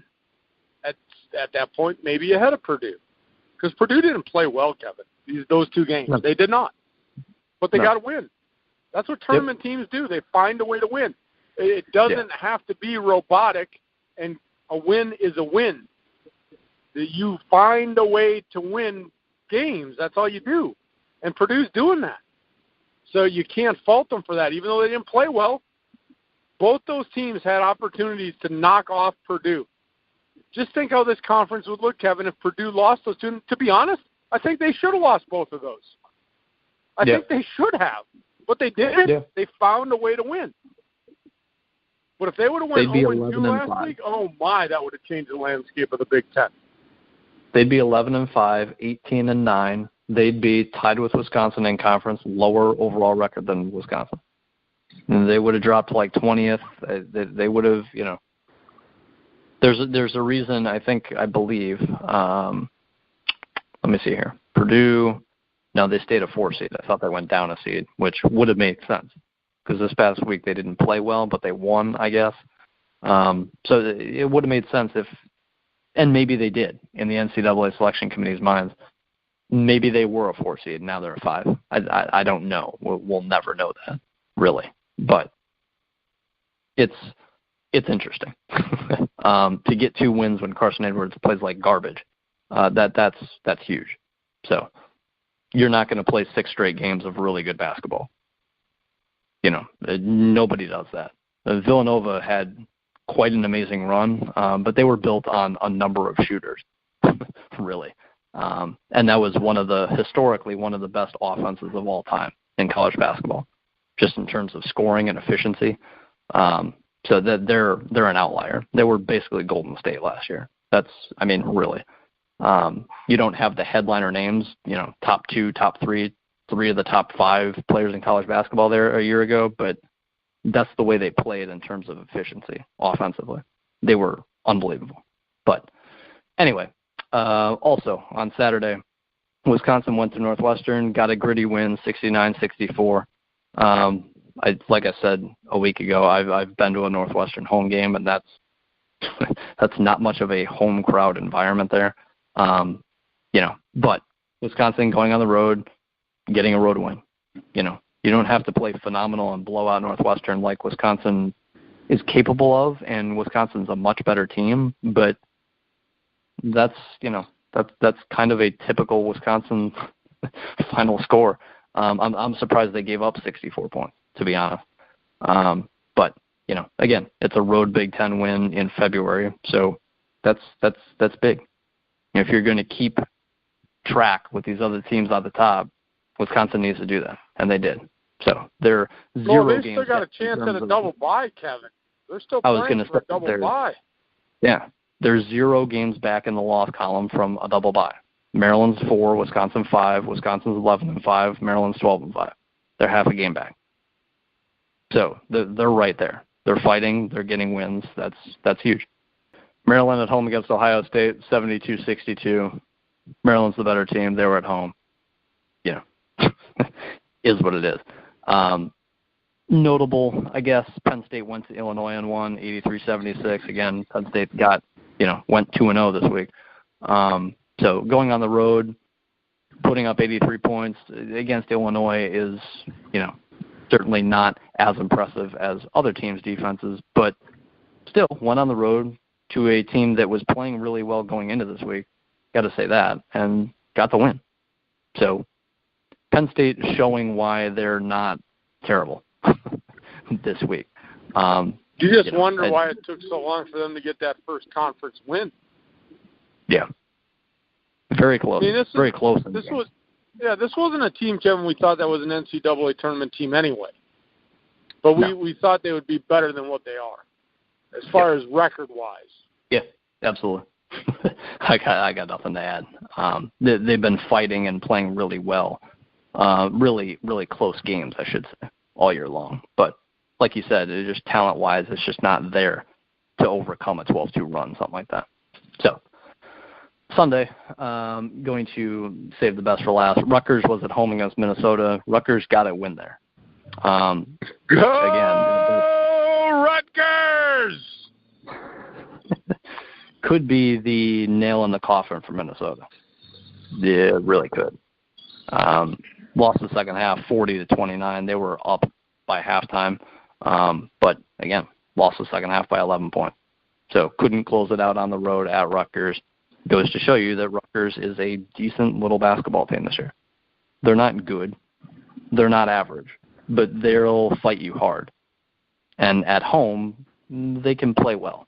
at that point, maybe ahead of Purdue, because Purdue didn't play well, Kevin. Those 2 games, They did not, but they got to win. That's what tournament teams do. They find a way to win. It doesn't have to be robotic, and a win is a win. You find a way to win games. That's all you do. And Purdue's doing that. So you can't fault them for that. Even though they didn't play well, both those teams had opportunities to knock off Purdue. Just think how this conference would look, Kevin, if Purdue lost those 2. To be honest, I think they should have lost both of those. I think they should have. But they didn't. They found a way to win. But if they would have went 0-2 last week, oh my, that would have changed the landscape of the Big Ten. They'd be 11-5, 18-9. They'd be tied with Wisconsin in conference, lower overall record than Wisconsin. And they would have dropped to like 20th. They would have, There's a reason, I believe. Let me see here. Purdue, no, they stayed a 4 seed. I thought they went down a seed, which would have made sense because this past week they didn't play well, but they won, I guess. So it would have made sense if, and maybe they did in the NCAA selection committee's minds, maybe they were a 4 seed. Now they're a 5. I don't know. We'll never know that, really. But it's interesting to get 2 wins when Carson Edwards plays like garbage. That's huge. So you're not going to play 6 straight games of really good basketball. Nobody does that. Villanova had quite an amazing run, but they were built on a number of shooters, really. And that was historically one of the best offenses of all time in college basketball, just in terms of scoring and efficiency. So that they're an outlier. They were basically Golden State last year. Really. You don't have the headliner names, top 2, top 3 of the top 5 players in college basketball there a year ago, but that's the way they played in terms of efficiency offensively. They were unbelievable. But anyway, also on Saturday, Wisconsin went to Northwestern, got a gritty win, 69-64. Like I said a week ago, I've been to a Northwestern home game, and that's not much of a home crowd environment there. But Wisconsin going on the road, getting a road win. You don't have to play phenomenal and blow out Northwestern like Wisconsin is capable of, and Wisconsin's a much better team, but that's kind of a typical Wisconsin final score. I'm surprised they gave up 64 points, to be honest. But again, it's a road Big Ten win in February, so that's big. If you're going to keep track with these other teams on the top, Wisconsin needs to do that, and they did. So they're 0 games. They still got a chance at a double bye, Kevin. They're still playing for a double bye. Yeah, they're 0 games back in the loss column from a double bye. Maryland's 4, Wisconsin 5, Wisconsin's 11-5, Maryland's 12-5. They're half a game back. So they're right there. They're fighting. They're getting wins. That's huge. Maryland at home against Ohio State, 72-62. Maryland's the better team. They were at home. Is what it is. Notable, I guess, Penn State went to Illinois and won 83-76. Again, Penn State went 2-0 this week. So going on the road, putting up 83 points against Illinois is, certainly not as impressive as other teams' defenses, but still went on the road to a team that was playing really well going into this week. Got to say that, and got the win. So Penn State showing why they're not terrible this week. You just wonder why it took so long for them to get that first conference win. Yeah. Very close. Very close. This wasn't a team, Kevin, we thought that was an NCAA tournament team anyway. But we thought they would be better than what they are as far as record-wise. Yeah, absolutely. I got nothing to add. They've been fighting and playing really well. Really, really close games, I should say, all year long. But like you said, it's just talent-wise, it's just not there to overcome a 12-2 run, something like that. So Sunday, going to save the best for last. Rutgers was at home against Minnesota. Rutgers got a win there. Go Rutgers! Could be the nail in the coffin for Minnesota. Yeah, really could. Lost the second half, 40-29. They were up by halftime, but again, lost the second half by 11 points. So couldn't close it out on the road at Rutgers. Goes to show you that Rutgers is a decent little basketball team this year. They're not good. They're not average, but they'll fight you hard. And at home, they can play well.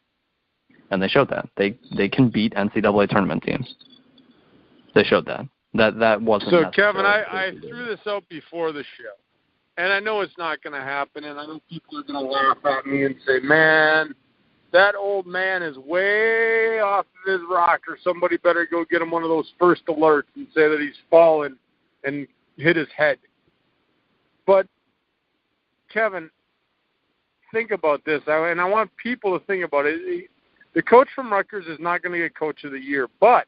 And they showed that. They can beat NCAA tournament teams. They showed that. That wasn't so, Kevin, I threw this out before the show. And I know it's not going to happen, and I know people are going to laugh at me and say, man, that old man is way off of his rocker. Somebody better go get him one of those first alerts and say that he's fallen and hit his head. But, Kevin, think about this, and I want people to think about it. The coach from Rutgers is not going to get Coach of the Year, but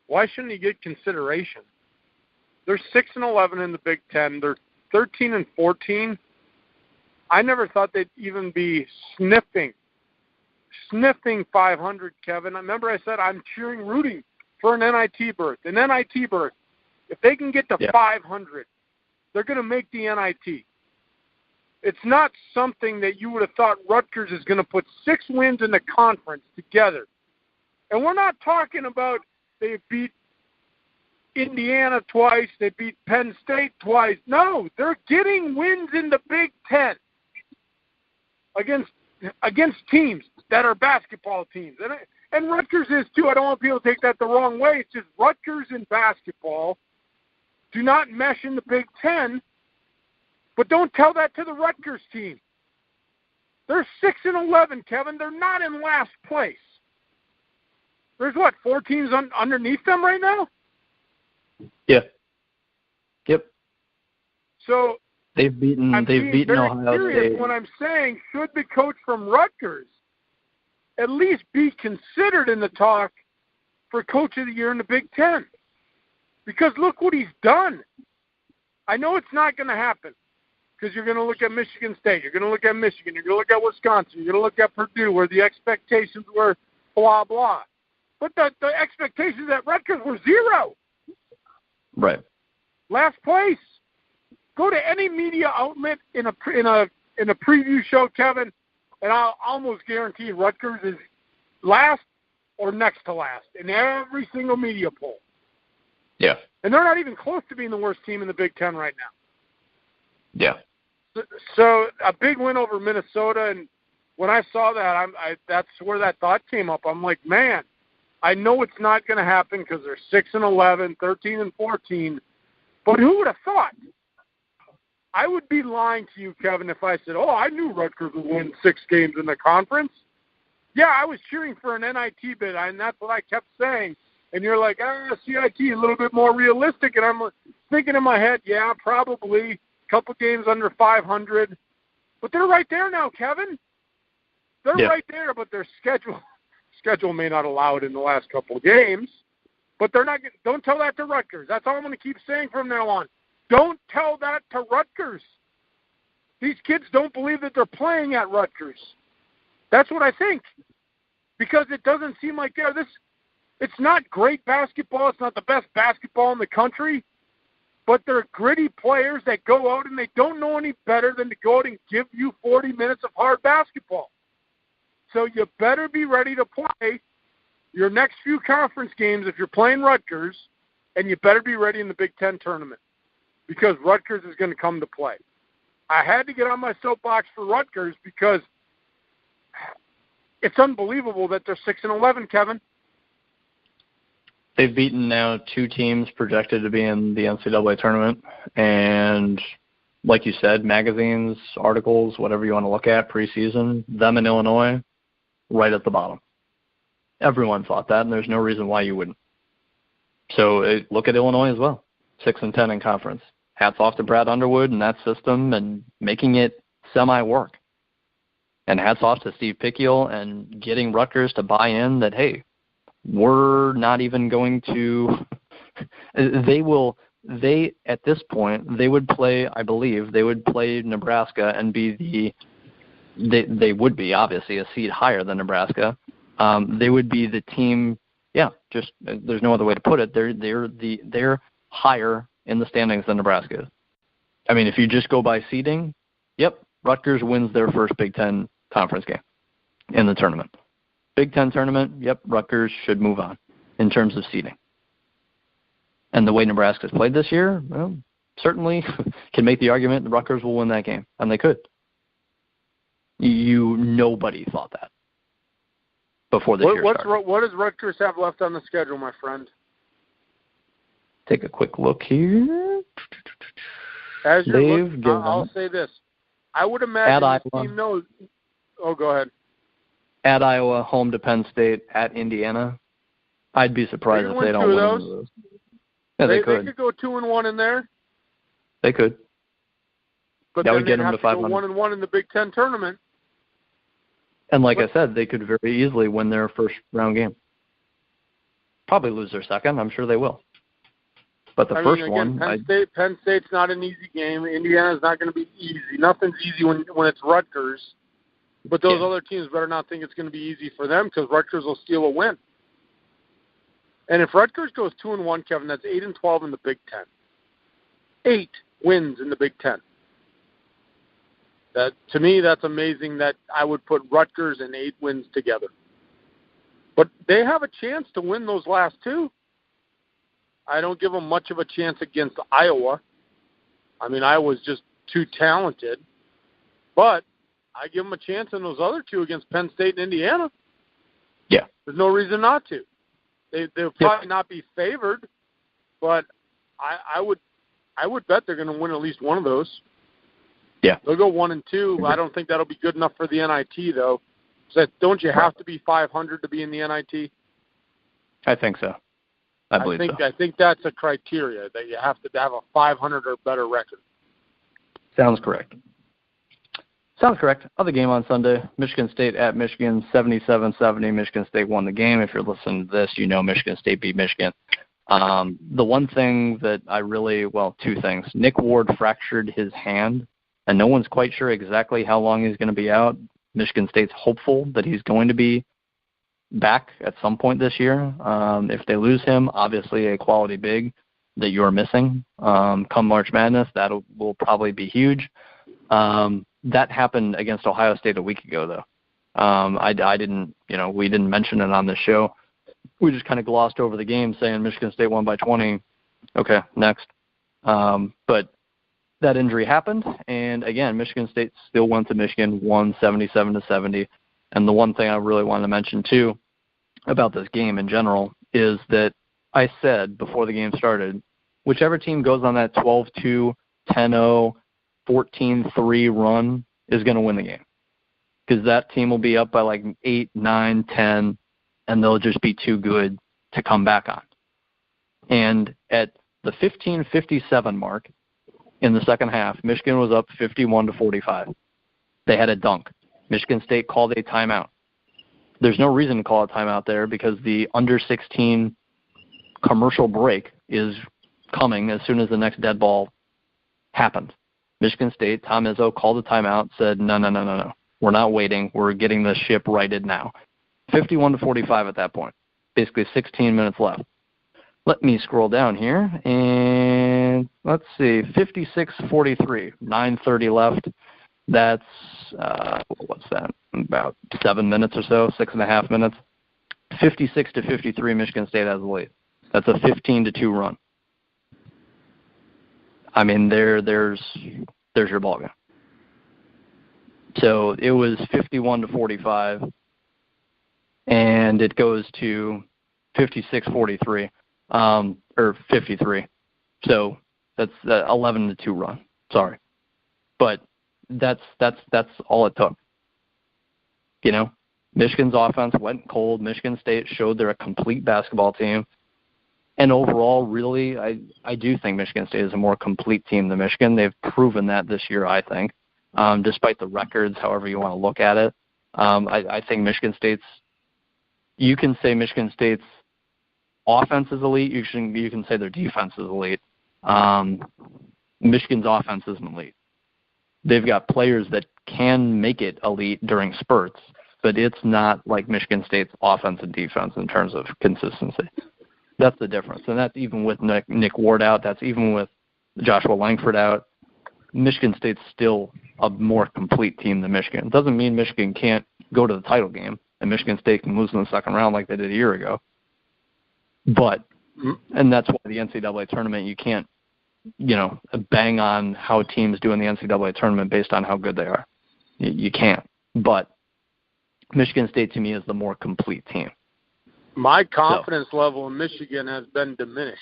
why shouldn't he get consideration? They're 6-11 in the Big Ten. They're 13-14. I never thought they'd even be sniffing sniffing 500, Kevin. Remember I said I'm rooting for an NIT berth. An NIT berth. If they can get to 500, they're going to make the NIT. It's not something that you would have thought Rutgers is going to put 6 wins in the conference together. And we're not talking about they beat Indiana twice, they beat Penn State twice. No, they're getting wins in the Big Ten against teams that are basketball teams. And Rutgers is too. I don't want people to take that the wrong way. It's just Rutgers in basketball do not mesh in the Big Ten, but don't tell that to the Rutgers team. They're 6-11, Kevin. They're not in last place. There's 4 teams underneath them right now? Yeah. Yep. So they've beaten Ohio State. When I'm saying, should the coach from Rutgers at least be considered in the talk for Coach of the Year in the Big Ten? Because look what he's done. I know it's not going to happen because you're going to look at Michigan State, you're going to look at Michigan, you're going to look at Wisconsin, you're going to look at Purdue where the expectations were blah, blah. But the expectations at Rutgers were 0. Right. Last place. Go to any media outlet in a preview show, Kevin, and I'll almost guarantee Rutgers is last or next to last in every single media poll. Yeah. And they're not even close to being the worst team in the Big Ten right now. Yeah. So a big win over Minnesota, and when I saw that, that's where that thought came up. I'm like, man, I know it's not going to happen because they're 6-11, 13-14. But who would have thought? I would be lying to you, Kevin, if I said, I knew Rutgers would win 6 games in the conference. Yeah, I was cheering for an NIT bid, and that's what I kept saying. And you're like, CIT, a little bit more realistic. And I'm thinking in my head, yeah, probably a couple games under 500. But they're right there now, Kevin. They're right there, but their schedule may not allow it in the last couple of games. But they're not. Don't tell that to Rutgers. That's all I'm going to keep saying from now on. Don't tell that to Rutgers. These kids don't believe that they're playing at Rutgers. That's what I think. Because it doesn't seem like they're this. It's not great basketball. It's not the best basketball in the country. But they're gritty players that go out and they don't know any better than to go out and give you 40 minutes of hard basketball. So you better be ready to play your next few conference games if you're playing Rutgers, and you better be ready in the Big Ten tournament because Rutgers is going to come to play. I had to get on my soapbox for Rutgers because it's unbelievable that they're 6-11, Kevin. They've beaten now 2 teams projected to be in the NCAA tournament. And like you said, magazines, articles, whatever you want to look at, preseason, them in Illinois, right at the bottom. Everyone thought that, and there's no reason why you wouldn't. So look at Illinois as well, 6-10 in conference. Hats off to Brad Underwood and that system and making it semi-work. And hats off to Steve Picciol and getting Rutgers to buy in that, hey, we're not even going to – at this point, they would play, I believe, they would play Nebraska and be they would be, obviously, a seed higher than Nebraska. They would be the team, just there's no other way to put it. They're higher in the standings than Nebraska is. I mean, if you just go by seeding, Rutgers wins their first Big Ten conference game in the tournament. Big Ten tournament, Rutgers should move on in terms of seeding. And the way Nebraska's played this year, well, certainly can make the argument that Rutgers will win that game, and they could. Nobody thought that before this year started. What does Rutgers have left on the schedule, my friend? Take a quick look here. As you're looking, I'll say this. I would imagine this team knows. Oh, go ahead. At Iowa, home to Penn State, at Indiana. I'd be surprised if they don't win those. Yeah, they could. They could go 2-1 in there. They could. But that then would get them to 500. Go 1-1 in the Big Ten tournament. And like I said, they could very easily win their first round game. Probably lose their second. I'm sure they will. But the first one, Penn State's not an easy game. Indiana's not going to be easy. Nothing's easy when it's Rutgers. But those other teams better not think it's going to be easy for them because Rutgers will steal a win. And if Rutgers goes 2-1, Kevin, that's 8-12 in the Big Ten. 8 wins in the Big Ten. That, to me, that's amazing that I would put Rutgers and 8 wins together. But they have a chance to win those last 2. I don't give them much of a chance against Iowa. I mean, Iowa's just too talented. But I give them a chance in those other 2 against Penn State and Indiana. Yeah. There's no reason not to. They'll probably not be favored, but I would bet they're going to win at least one of those. Yeah. They'll go 1-2. I don't think that'll be good enough for the NIT, though. So don't you have to be 500 to be in the NIT? I think so. I believe so. I think that's a criteria, that you have to have a 500 or better record. Sounds correct. Other game on Sunday, Michigan State at Michigan, 77-70. Michigan State won the game. If you're listening to this, you know Michigan State beat Michigan. The one thing that two things. Nick Ward fractured his hand, and no one's quite sure exactly how long he's going to be out. Michigan State's hopeful that he's going to be back at some point this year. If they lose him, obviously a quality big that you're missing come March Madness, that will probably be huge. That happened against Ohio State a week ago, though. I didn't, we didn't mention it on the show. We just kind of glossed over the game saying Michigan State won by 20. Okay, next. But that injury happened, and again, Michigan State still went to Michigan, won 77-70. And the one thing I really wanted to mention, too, about this game in general is that I said before the game started, whichever team goes on that 12-2, 10-0, 14-3 run is going to win the game, because that team will be up by like 8, 9, 10, and they'll just be too good to come back on. And at the 15:57 mark in the second half, Michigan was up 51-45. They had a dunk. Michigan State called a timeout. There's no reason to call a timeout there because the under 16 commercial break is coming as soon as the next dead ball happens. Michigan State, Tom Izzo called a timeout, said, no. We're not waiting. We're getting the ship righted now. 51-45 at that point. Basically 16 minutes left. Let me scroll down here, and let's see, 56-43, 9:30 left. That's, what's that, about 7 minutes or so, 6.5 minutes. 56-53, Michigan State has the lead. That's a 15-2 run. I mean, there's your ballgame. So it was 51-45, and it goes to 56-43, or 53. So that's 11-2 run. Sorry, but that's all it took. Michigan's offense went cold. Michigan State showed they're a complete basketball team. And overall, really, I do think Michigan State is a more complete team than Michigan. They've proven that this year, I think, despite the records, however you want to look at it. I think you can say Michigan State's offense is elite. You can say their defense is elite. Michigan's offense isn't elite. They've got players that can make it elite during spurts, but it's not like Michigan State's offense and defense in terms of consistency. That's the difference. And that's even with Nick Ward out. That's even with Joshua Langford out. Michigan State's still a more complete team than Michigan. It doesn't mean Michigan can't go to the title game and Michigan State can lose in the second round like they did a year ago. But, and that's why the NCAA tournament, you can't, bang on how teams do in the NCAA tournament based on how good they are. You can't. But Michigan State, to me, is the more complete team. My confidence level in Michigan has been diminished.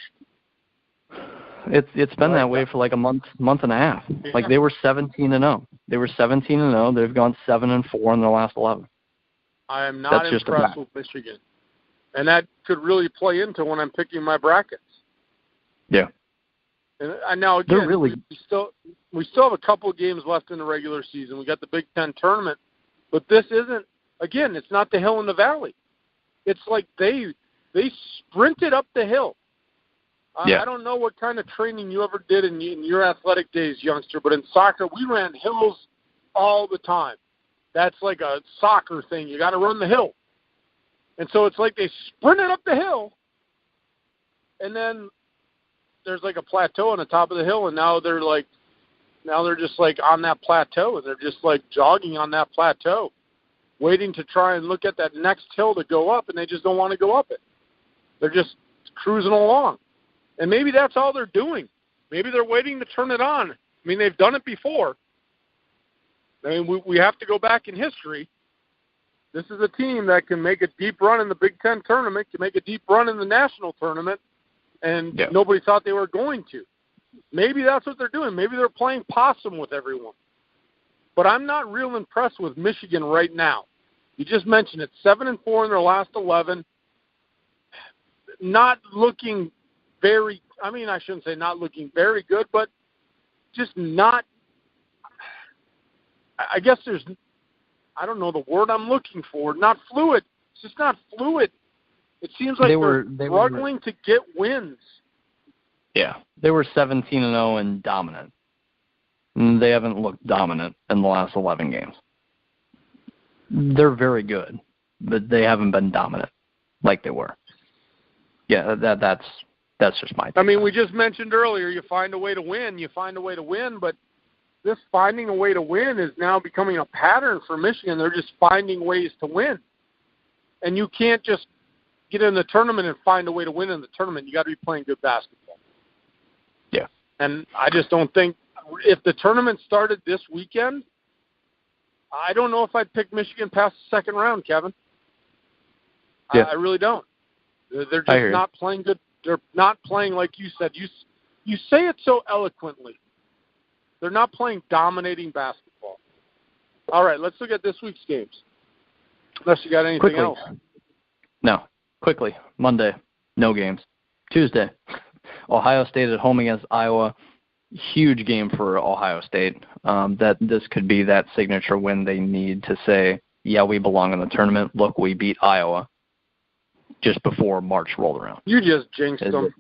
It's been that way for like a month and a half. Yeah. Like they were 17-0. They were 17-0. They've gone 7-4 in their last 11. I am not impressed with Michigan, and that could really play into when I'm picking my brackets. Yeah. And now again, we still have a couple of games left in the regular season. We got the Big Ten tournament, but this isn't. Again, it's not the hill in the valley. It's like they sprinted up the hill. Yeah. I don't know what kind of training you ever did in your athletic days, youngster, but in soccer, we ran hills all the time. that's like a soccer thing. You got to run the hill. And so it's like they sprinted up the hill, and then there's like a plateau on the top of the hill, and now they're just like on that plateau, and they're just like jogging on that plateau, waiting to try and look at that next hill to go up, and they just don't want to go up it. They're just cruising along. And maybe that's all they're doing. Maybe they're waiting to turn it on. I mean, they've done it before. I mean, we have to go back in history. This is a team that can make a deep run in the Big Ten tournament, can make a deep run in the national tournament, and nobody thought they were going to. Maybe that's what they're doing. Maybe they're playing possum with everyone. But I'm not real impressed with Michigan right now. You just mentioned it, 7-4 in their last 11. Not looking very, I mean, I shouldn't say not looking very good, but just not, I guess there's, I don't know the word I'm looking for, not fluid. It's just not fluid. It seems like they're struggling to get wins. Yeah, they were 17-0 and dominant. They haven't looked dominant in the last 11 games. They're very good, but they haven't been dominant like they were. Yeah, that's just my take. I mean, we just mentioned earlier, you find a way to win, but this finding a way to win is now becoming a pattern for Michigan. They're just finding ways to win. And you can't just get in the tournament and find a way to win in the tournament. You got to be playing good basketball. Yeah. And I just don't think, if the tournament started this weekend, I don't know if I'd pick Michigan past the second round, Kevin. Yeah. I really don't. They're just not playing good. They're not playing like you said. You say it so eloquently. They're not playing dominating basketball. All right, let's look at this week's games. Unless you got anything else. No. Quickly. Monday, no games. Tuesday, Ohio State at home against Iowa. Huge game for Ohio State. That this could be that signature win they need to say, yeah, we belong in the tournament. Look, we beat Iowa just before March rolled around. You just jinxed them.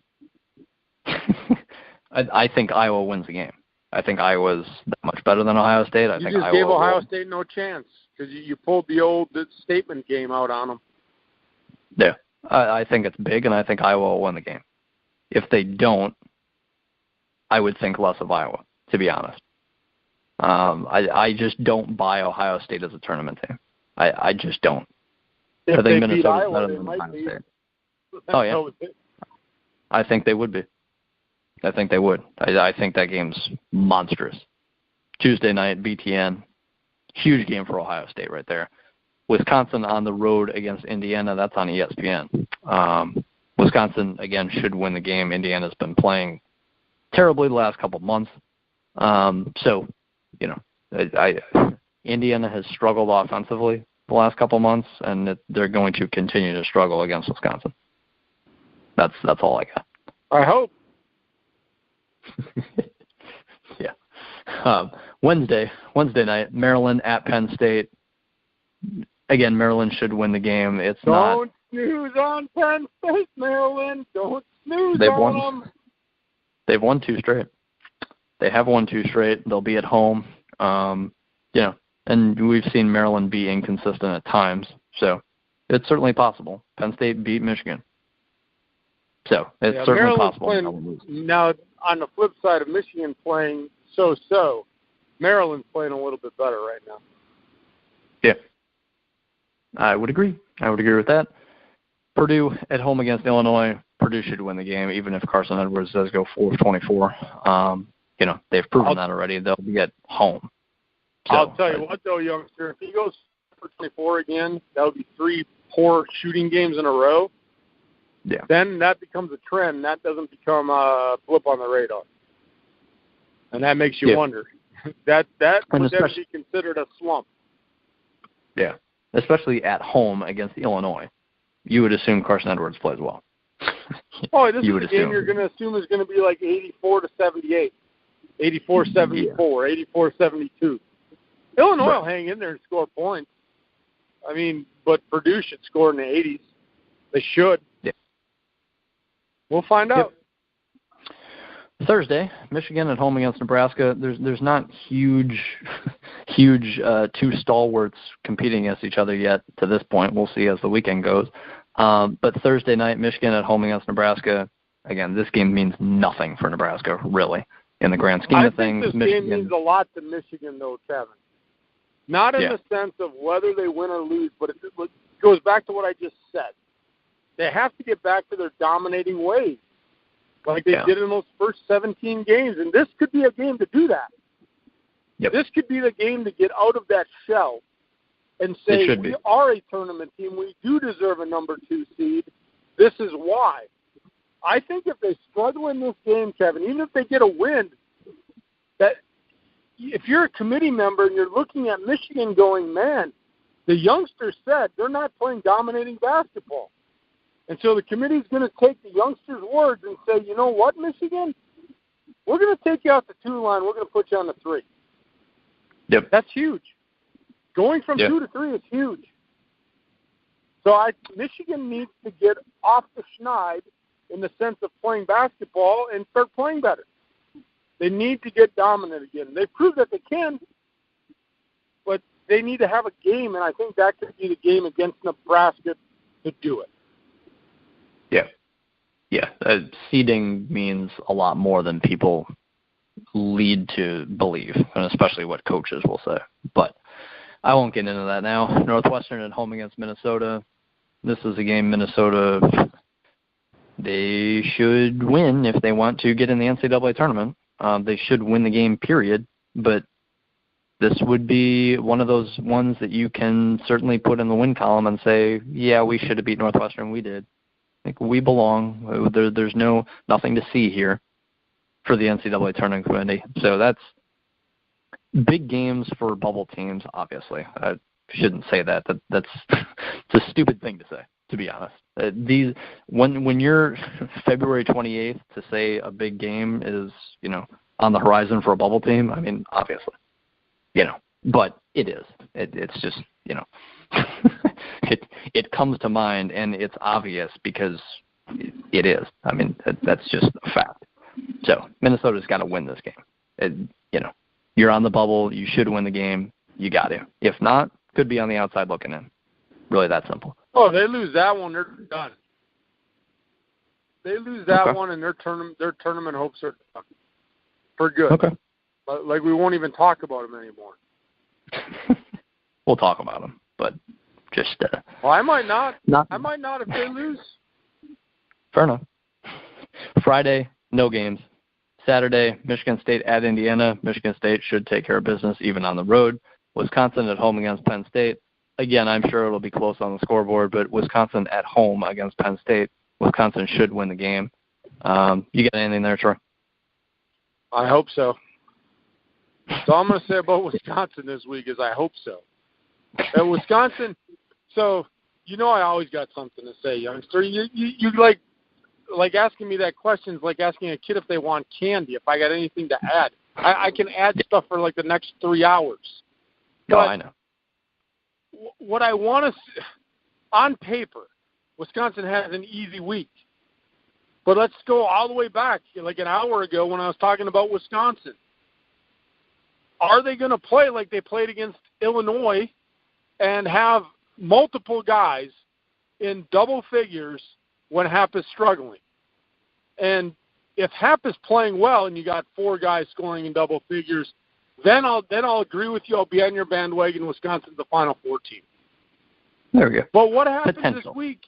I think Iowa wins the game. I think Iowa's that much better than Ohio State. I think you just gave Ohio State no chance because you pulled the old statement game out on them. Yeah, I think it's big, and I think Iowa will win the game. If they don't, I would think less of Iowa, to be honest. I just don't buy Ohio State as a tournament team. I just don't. If I think they beat Minnesota's Iowa, better they than might Ohio be. State. Oh, yeah. I think they would be. I think they would. I think that game's monstrous. Tuesday night, BTN. Huge game for Ohio State right there. Wisconsin on the road against Indiana. That's on ESPN. Wisconsin, again, should win the game. Indiana's been playing terribly the last couple of months. So, you know, Indiana has struggled offensively the last couple of months, and they're going to continue to struggle against Wisconsin. That's all I got. I hope. Yeah. Wednesday night, Maryland at Penn State. Again, Maryland should win the game. Don't snooze on Penn State, Maryland. Don't snooze on them. They've won 2 straight. They have won 2 straight. They'll be at home. You know, and we've seen Maryland be inconsistent at times. So it's certainly possible. Penn State beat Michigan. So it's certainly Maryland's possible. Now, on the flip side of Michigan playing so-so, Maryland's playing a little bit better right now. Yeah. I would agree. With that. Purdue at home against Illinois. Purdue should win the game, even if Carson Edwards does go 4 of 24. You know, they've proven that already. They'll be at home. So, I'll tell you what, though, youngster, if he goes for 24 again, that would be 3 poor shooting games in a row. Yeah. Then that becomes a trend. That doesn't become a blip on the radar. And that makes you wonder. That would then be considered a slump. Yeah. Especially at home against Illinois. You would assume Carson Edwards plays well. Oh, this is a game you're going to assume is going to be like 84-78, 84-74, 84-72. Illinois will hang in there and score points. I mean, but Purdue should score in the 80s. They should. Yeah. We'll find out. Thursday, Michigan at home against Nebraska. There's not huge huge two stalwarts competing against each other yet to this point. We'll see as the weekend goes. But Thursday night, Michigan at home against Nebraska. Again, this game means nothing for Nebraska, really, in the grand scheme of things. I think this game means a lot to Michigan, though, Kevin. Not in the sense of whether they win or lose, but it goes back to what I just said. They have to get back to their dominating ways, like they did in those first 17 games. And this could be a game to do that. Yep. This could be the game to get out of that shell and say, we are a tournament team. We do deserve a number 2 seed. This is why. I think if they struggle in this game, Kevin, even if they get a win, that if you're a committee member and you're looking at Michigan going, man, the youngsters said they're not playing dominating basketball. And so the committee's going to take the youngsters' words and say, you know what, Michigan? We're going to take you off the 2 line. We're going to put you on the 3. Yep. That's huge. Going from 2 to 3 is huge. So Michigan needs to get off the schneid in the sense of playing basketball and start playing better. They need to get dominant again. They proved that they can, but they need to have a game, and I think that could be the game against Nebraska to do it. Yeah. Yeah. Seeding means a lot more than people lead to believe, and especially what coaches will say. But I won't get into that now. Northwestern at home against Minnesota. This is a game Minnesota, they should win if they want to get in the NCAA tournament. They should win the game, period. But this would be one of those ones that you can certainly put in the win column and say, yeah, we should have beat Northwestern. We did. I think we belong. There's nothing to see here for the NCAA tournament committee. So that's big games for bubble teams, obviously. I shouldn't say that. That's it's a stupid thing to say, to be honest. When you're February 28th to say a big game is, on the horizon for a bubble team, I mean, obviously, but it is. It's just, it comes to mind, and it's obvious because it is. I mean, that's just a fact. So Minnesota's got to win this game. You're on the bubble. You should win the game. You got to. If not, could be on the outside looking in. Really that simple. Oh, they lose that one, they're done. They lose that one, and their tournament hopes are done for good. Okay. Like we won't even talk about them anymore. We'll talk about them, but just. Well, I might not. I might not if they lose. Fair enough. Friday, no games. Saturday, Michigan State at Indiana. Michigan State should take care of business even on the road. Wisconsin at home against Penn State. Again, I'm sure it'll be close on the scoreboard, but Wisconsin at home against Penn State. Wisconsin should win the game. You got anything there, Troy? I hope so. So all I'm going to say about Wisconsin this week is I hope so. At Wisconsin, so I always got something to say, youngster. You like asking me that question is like asking a kid if they want candy, if I got anything to add. I can add stuff for like the next 3 hours. No, I know. What I want to on paper, Wisconsin has an easy week. But let's go all the way back, like an hour ago when I was talking about Wisconsin. Are they going to play like they played against Illinois and have multiple guys in double figures when Happ is struggling? And if Happ is playing well and you got 4 guys scoring in double figures, then I'll agree with you. I'll be on your bandwagon. Wisconsin's the Final Four team. There we go. But what happens this week?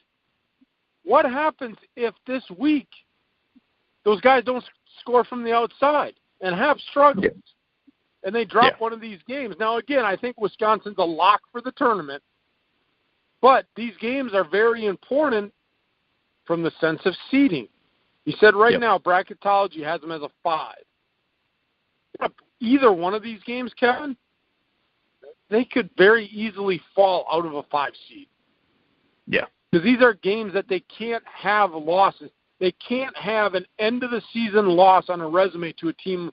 What happens if this week those guys don't score from the outside and Happ struggles and they drop one of these games? Now, again, I think Wisconsin's a lock for the tournament, but these games are very important from the sense of seeding. You said now Bracketology has them as a 5. Either one of these games, Kevin, they could very easily fall out of a 5 seed. Yeah. Because these are games that they can't have losses. They can't have an end-of-the-season loss on a resume to a team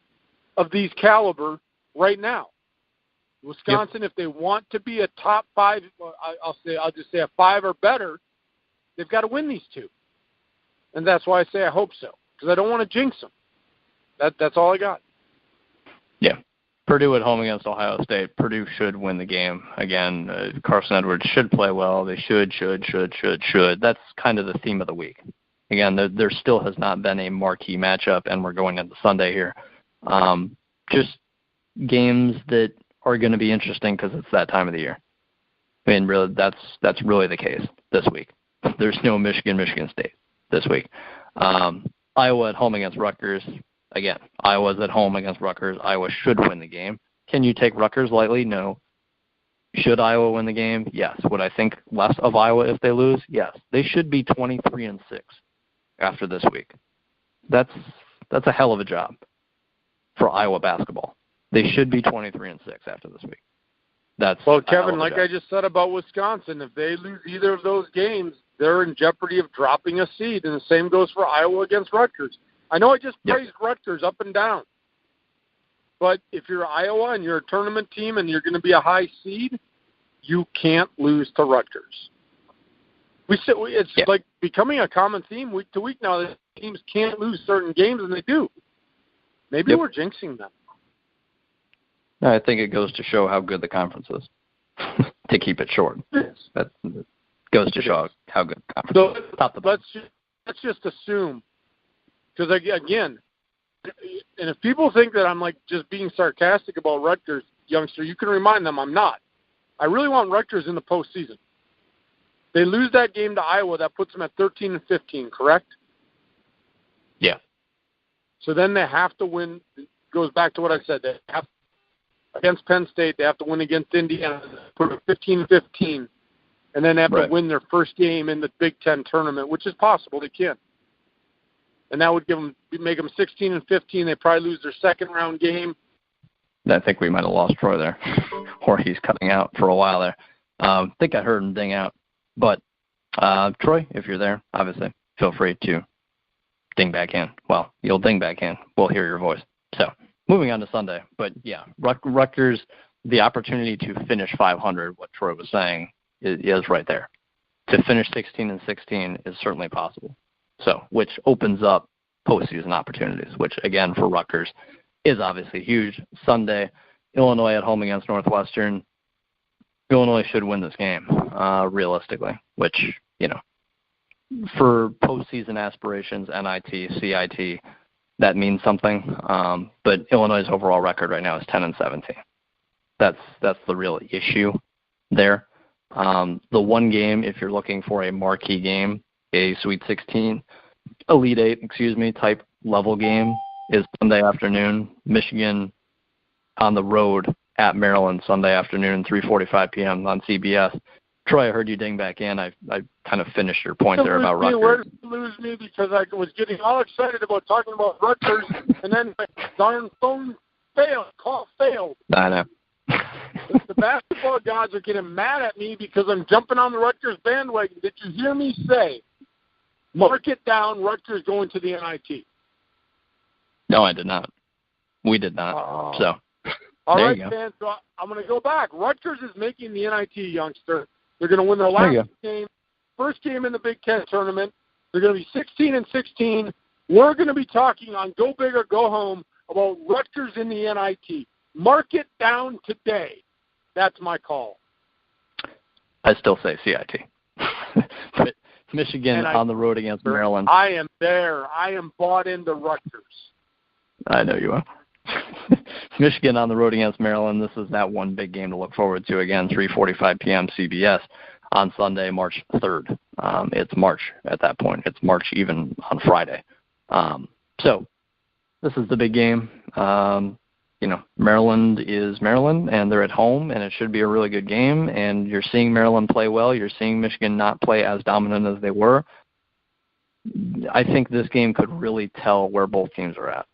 of these caliber right now. Wisconsin, if they want to be a top 5, I'll just say a 5 or better, they've got to win these 2. And that's why I say I hope so, because I don't want to jinx them. That's all I got. Yeah, Purdue at home against Ohio State. Purdue should win the game. Again, Carson Edwards should play well. They should. That's kind of the theme of the week. Again, there still has not been a marquee matchup, and we're going into Sunday here. Just games that are going to be interesting because it's that time of the year. I mean, really, that's really the case this week. There's no Michigan State this week. Iowa at home against Rutgers. Again, Iowa's at home against Rutgers. Iowa should win the game. Can you take Rutgers lightly? No. Should Iowa win the game? Yes. Would I think less of Iowa if they lose? Yes. They should be 23-6 after this week. That's a hell of a job for Iowa basketball. They should be 23-6 after this week. Well, Kevin, like I just said about Wisconsin, if they lose either of those games, they're in jeopardy of dropping a seed, and the same goes for Iowa against Rutgers. I know I just praised Rutgers up and down, but if you're Iowa and you're a tournament team and you're going to be a high seed, you can't lose to Rutgers. It's like becoming a common theme week to week now that teams can't lose certain games, and they do. Maybe we're jinxing them. I think it goes to show how good the conference is, to keep it short. That goes to show how good the conference is. Let's just assume, because, again, and if people think that I'm, like, just being sarcastic about Rutgers, youngster, you can remind them I'm not. I really want Rutgers in the postseason. They lose that game to Iowa, that puts them at 13-15, correct? Yeah. So then they have to win. It goes back to what I said. They have against Penn State. They have to win against Indiana, put them 15-15, and then they have to win their first game in the Big Ten tournament, which is possible. They can. And that would make them 16-15. They probably lose their second round game. I think we might have lost Troy there, or he's cutting out for a while there. I think I heard him ding out. But, Troy, if you're there, obviously, feel free to ding back in. Well, you'll ding back in. We'll hear your voice. So, moving on to Sunday. But, yeah, Rutgers, the opportunity to finish 500, what Troy was saying, is right there. To finish 16-16 is certainly possible. So, which opens up postseason opportunities, which, again, for Rutgers is obviously huge. Sunday, Illinois at home against Northwestern. Illinois should win this game, realistically, which, for postseason aspirations, NIT, CIT, that means something. But Illinois' overall record right now is 10-17. That's the real issue there. The one game, if you're looking for a marquee game, a Sweet 16, Elite 8, type level game, is Sunday afternoon. Michigan on the road at Maryland Sunday afternoon, 3:45 p.m. on CBS. Troy, I heard you ding back in. I kind of finished your point there about Rutgers. Where did you lose me? Because I was getting all excited about talking about Rutgers, and then my darn phone failed. Call failed. I know. The basketball gods are getting mad at me because I'm jumping on the Rutgers bandwagon. Did you hear me say, mark it down, Rutgers going to the NIT? No, I did not. We did not. So. All right, man, so I'm going to go back. Rutgers is making the NIT, youngster. They're going to win their last game, first game in the Big Ten tournament. They're going to be 16-16. We're going to be talking on Go Big or Go Home about Rutgers in the NIT. Mark it down today. That's my call. I still say CIT. But Michigan on the road against Maryland. I am there. I am bought into Rutgers. I know you are. Michigan on the road against Maryland. This is that one big game to look forward to. Again, 3:45 p.m. CBS on Sunday, March 3rd. It's March at that point. It's March even on Friday. So this is the big game. Maryland is Maryland, and they're at home, and it should be a really good game. And you're seeing Maryland play well. You're seeing Michigan not play as dominant as they were. I think this game could really tell where both teams are at,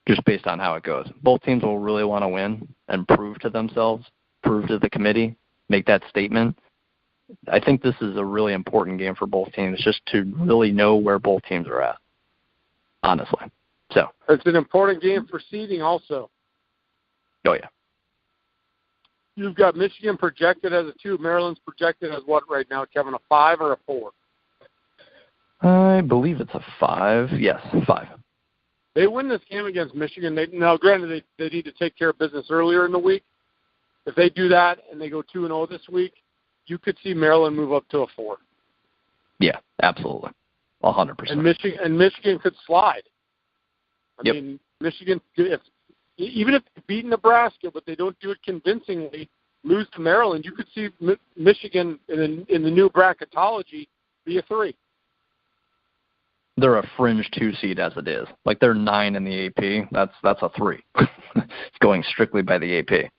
just based on how it goes. Both teams will really want to win and prove to themselves, prove to the committee, make that statement. I think this is a really important game for both teams, just to really know where both teams are at, honestly. So it's an important game for seeding also. Oh, yeah. You've got Michigan projected as a 2. Maryland's projected as what right now, Kevin, a 5 or a 4? I believe it's a 5. Yes, 5. they win this game against Michigan. Now, granted, they need to take care of business earlier in the week. If they do that and they go 2-0 this week, you could see Maryland move up to a 4. Yeah, absolutely, 100%. And Michigan could slide. I mean, Michigan, even if they beat Nebraska, but they don't do it convincingly, lose to Maryland, you could see Michigan in the new bracketology be a 3. They're a fringe 2 seed as it is. Like they're 9 in the AP. That's a 3. It's going strictly by the AP.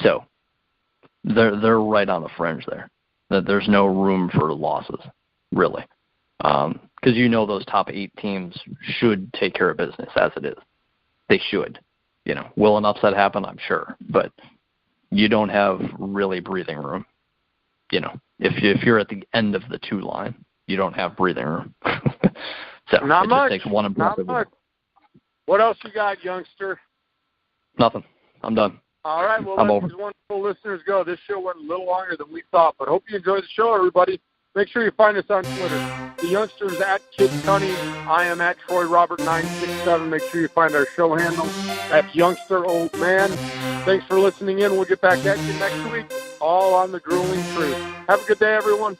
So they're right on the fringe there. There's no room for losses, really, because those top 8 teams should take care of business as it is. They should. Will an upset happen? I'm sure, but you don't have really breathing room. If you're at the end of the 2 line, you don't have breathing room. So not it much. Just takes one impressive. Not much. What else you got, youngster? Nothing. I'm done. All right. Well, let these wonderful listeners go. This show went a little longer than we thought, but hope you enjoyed the show, everybody. Make sure you find us on Twitter. The youngster's at Kid Cunny. I am at Troy Robert 967. Make sure you find our show handle. That's Youngster Old Man. Thanks for listening in. We'll get back at you next week, all on the grueling truth. Have a good day, everyone.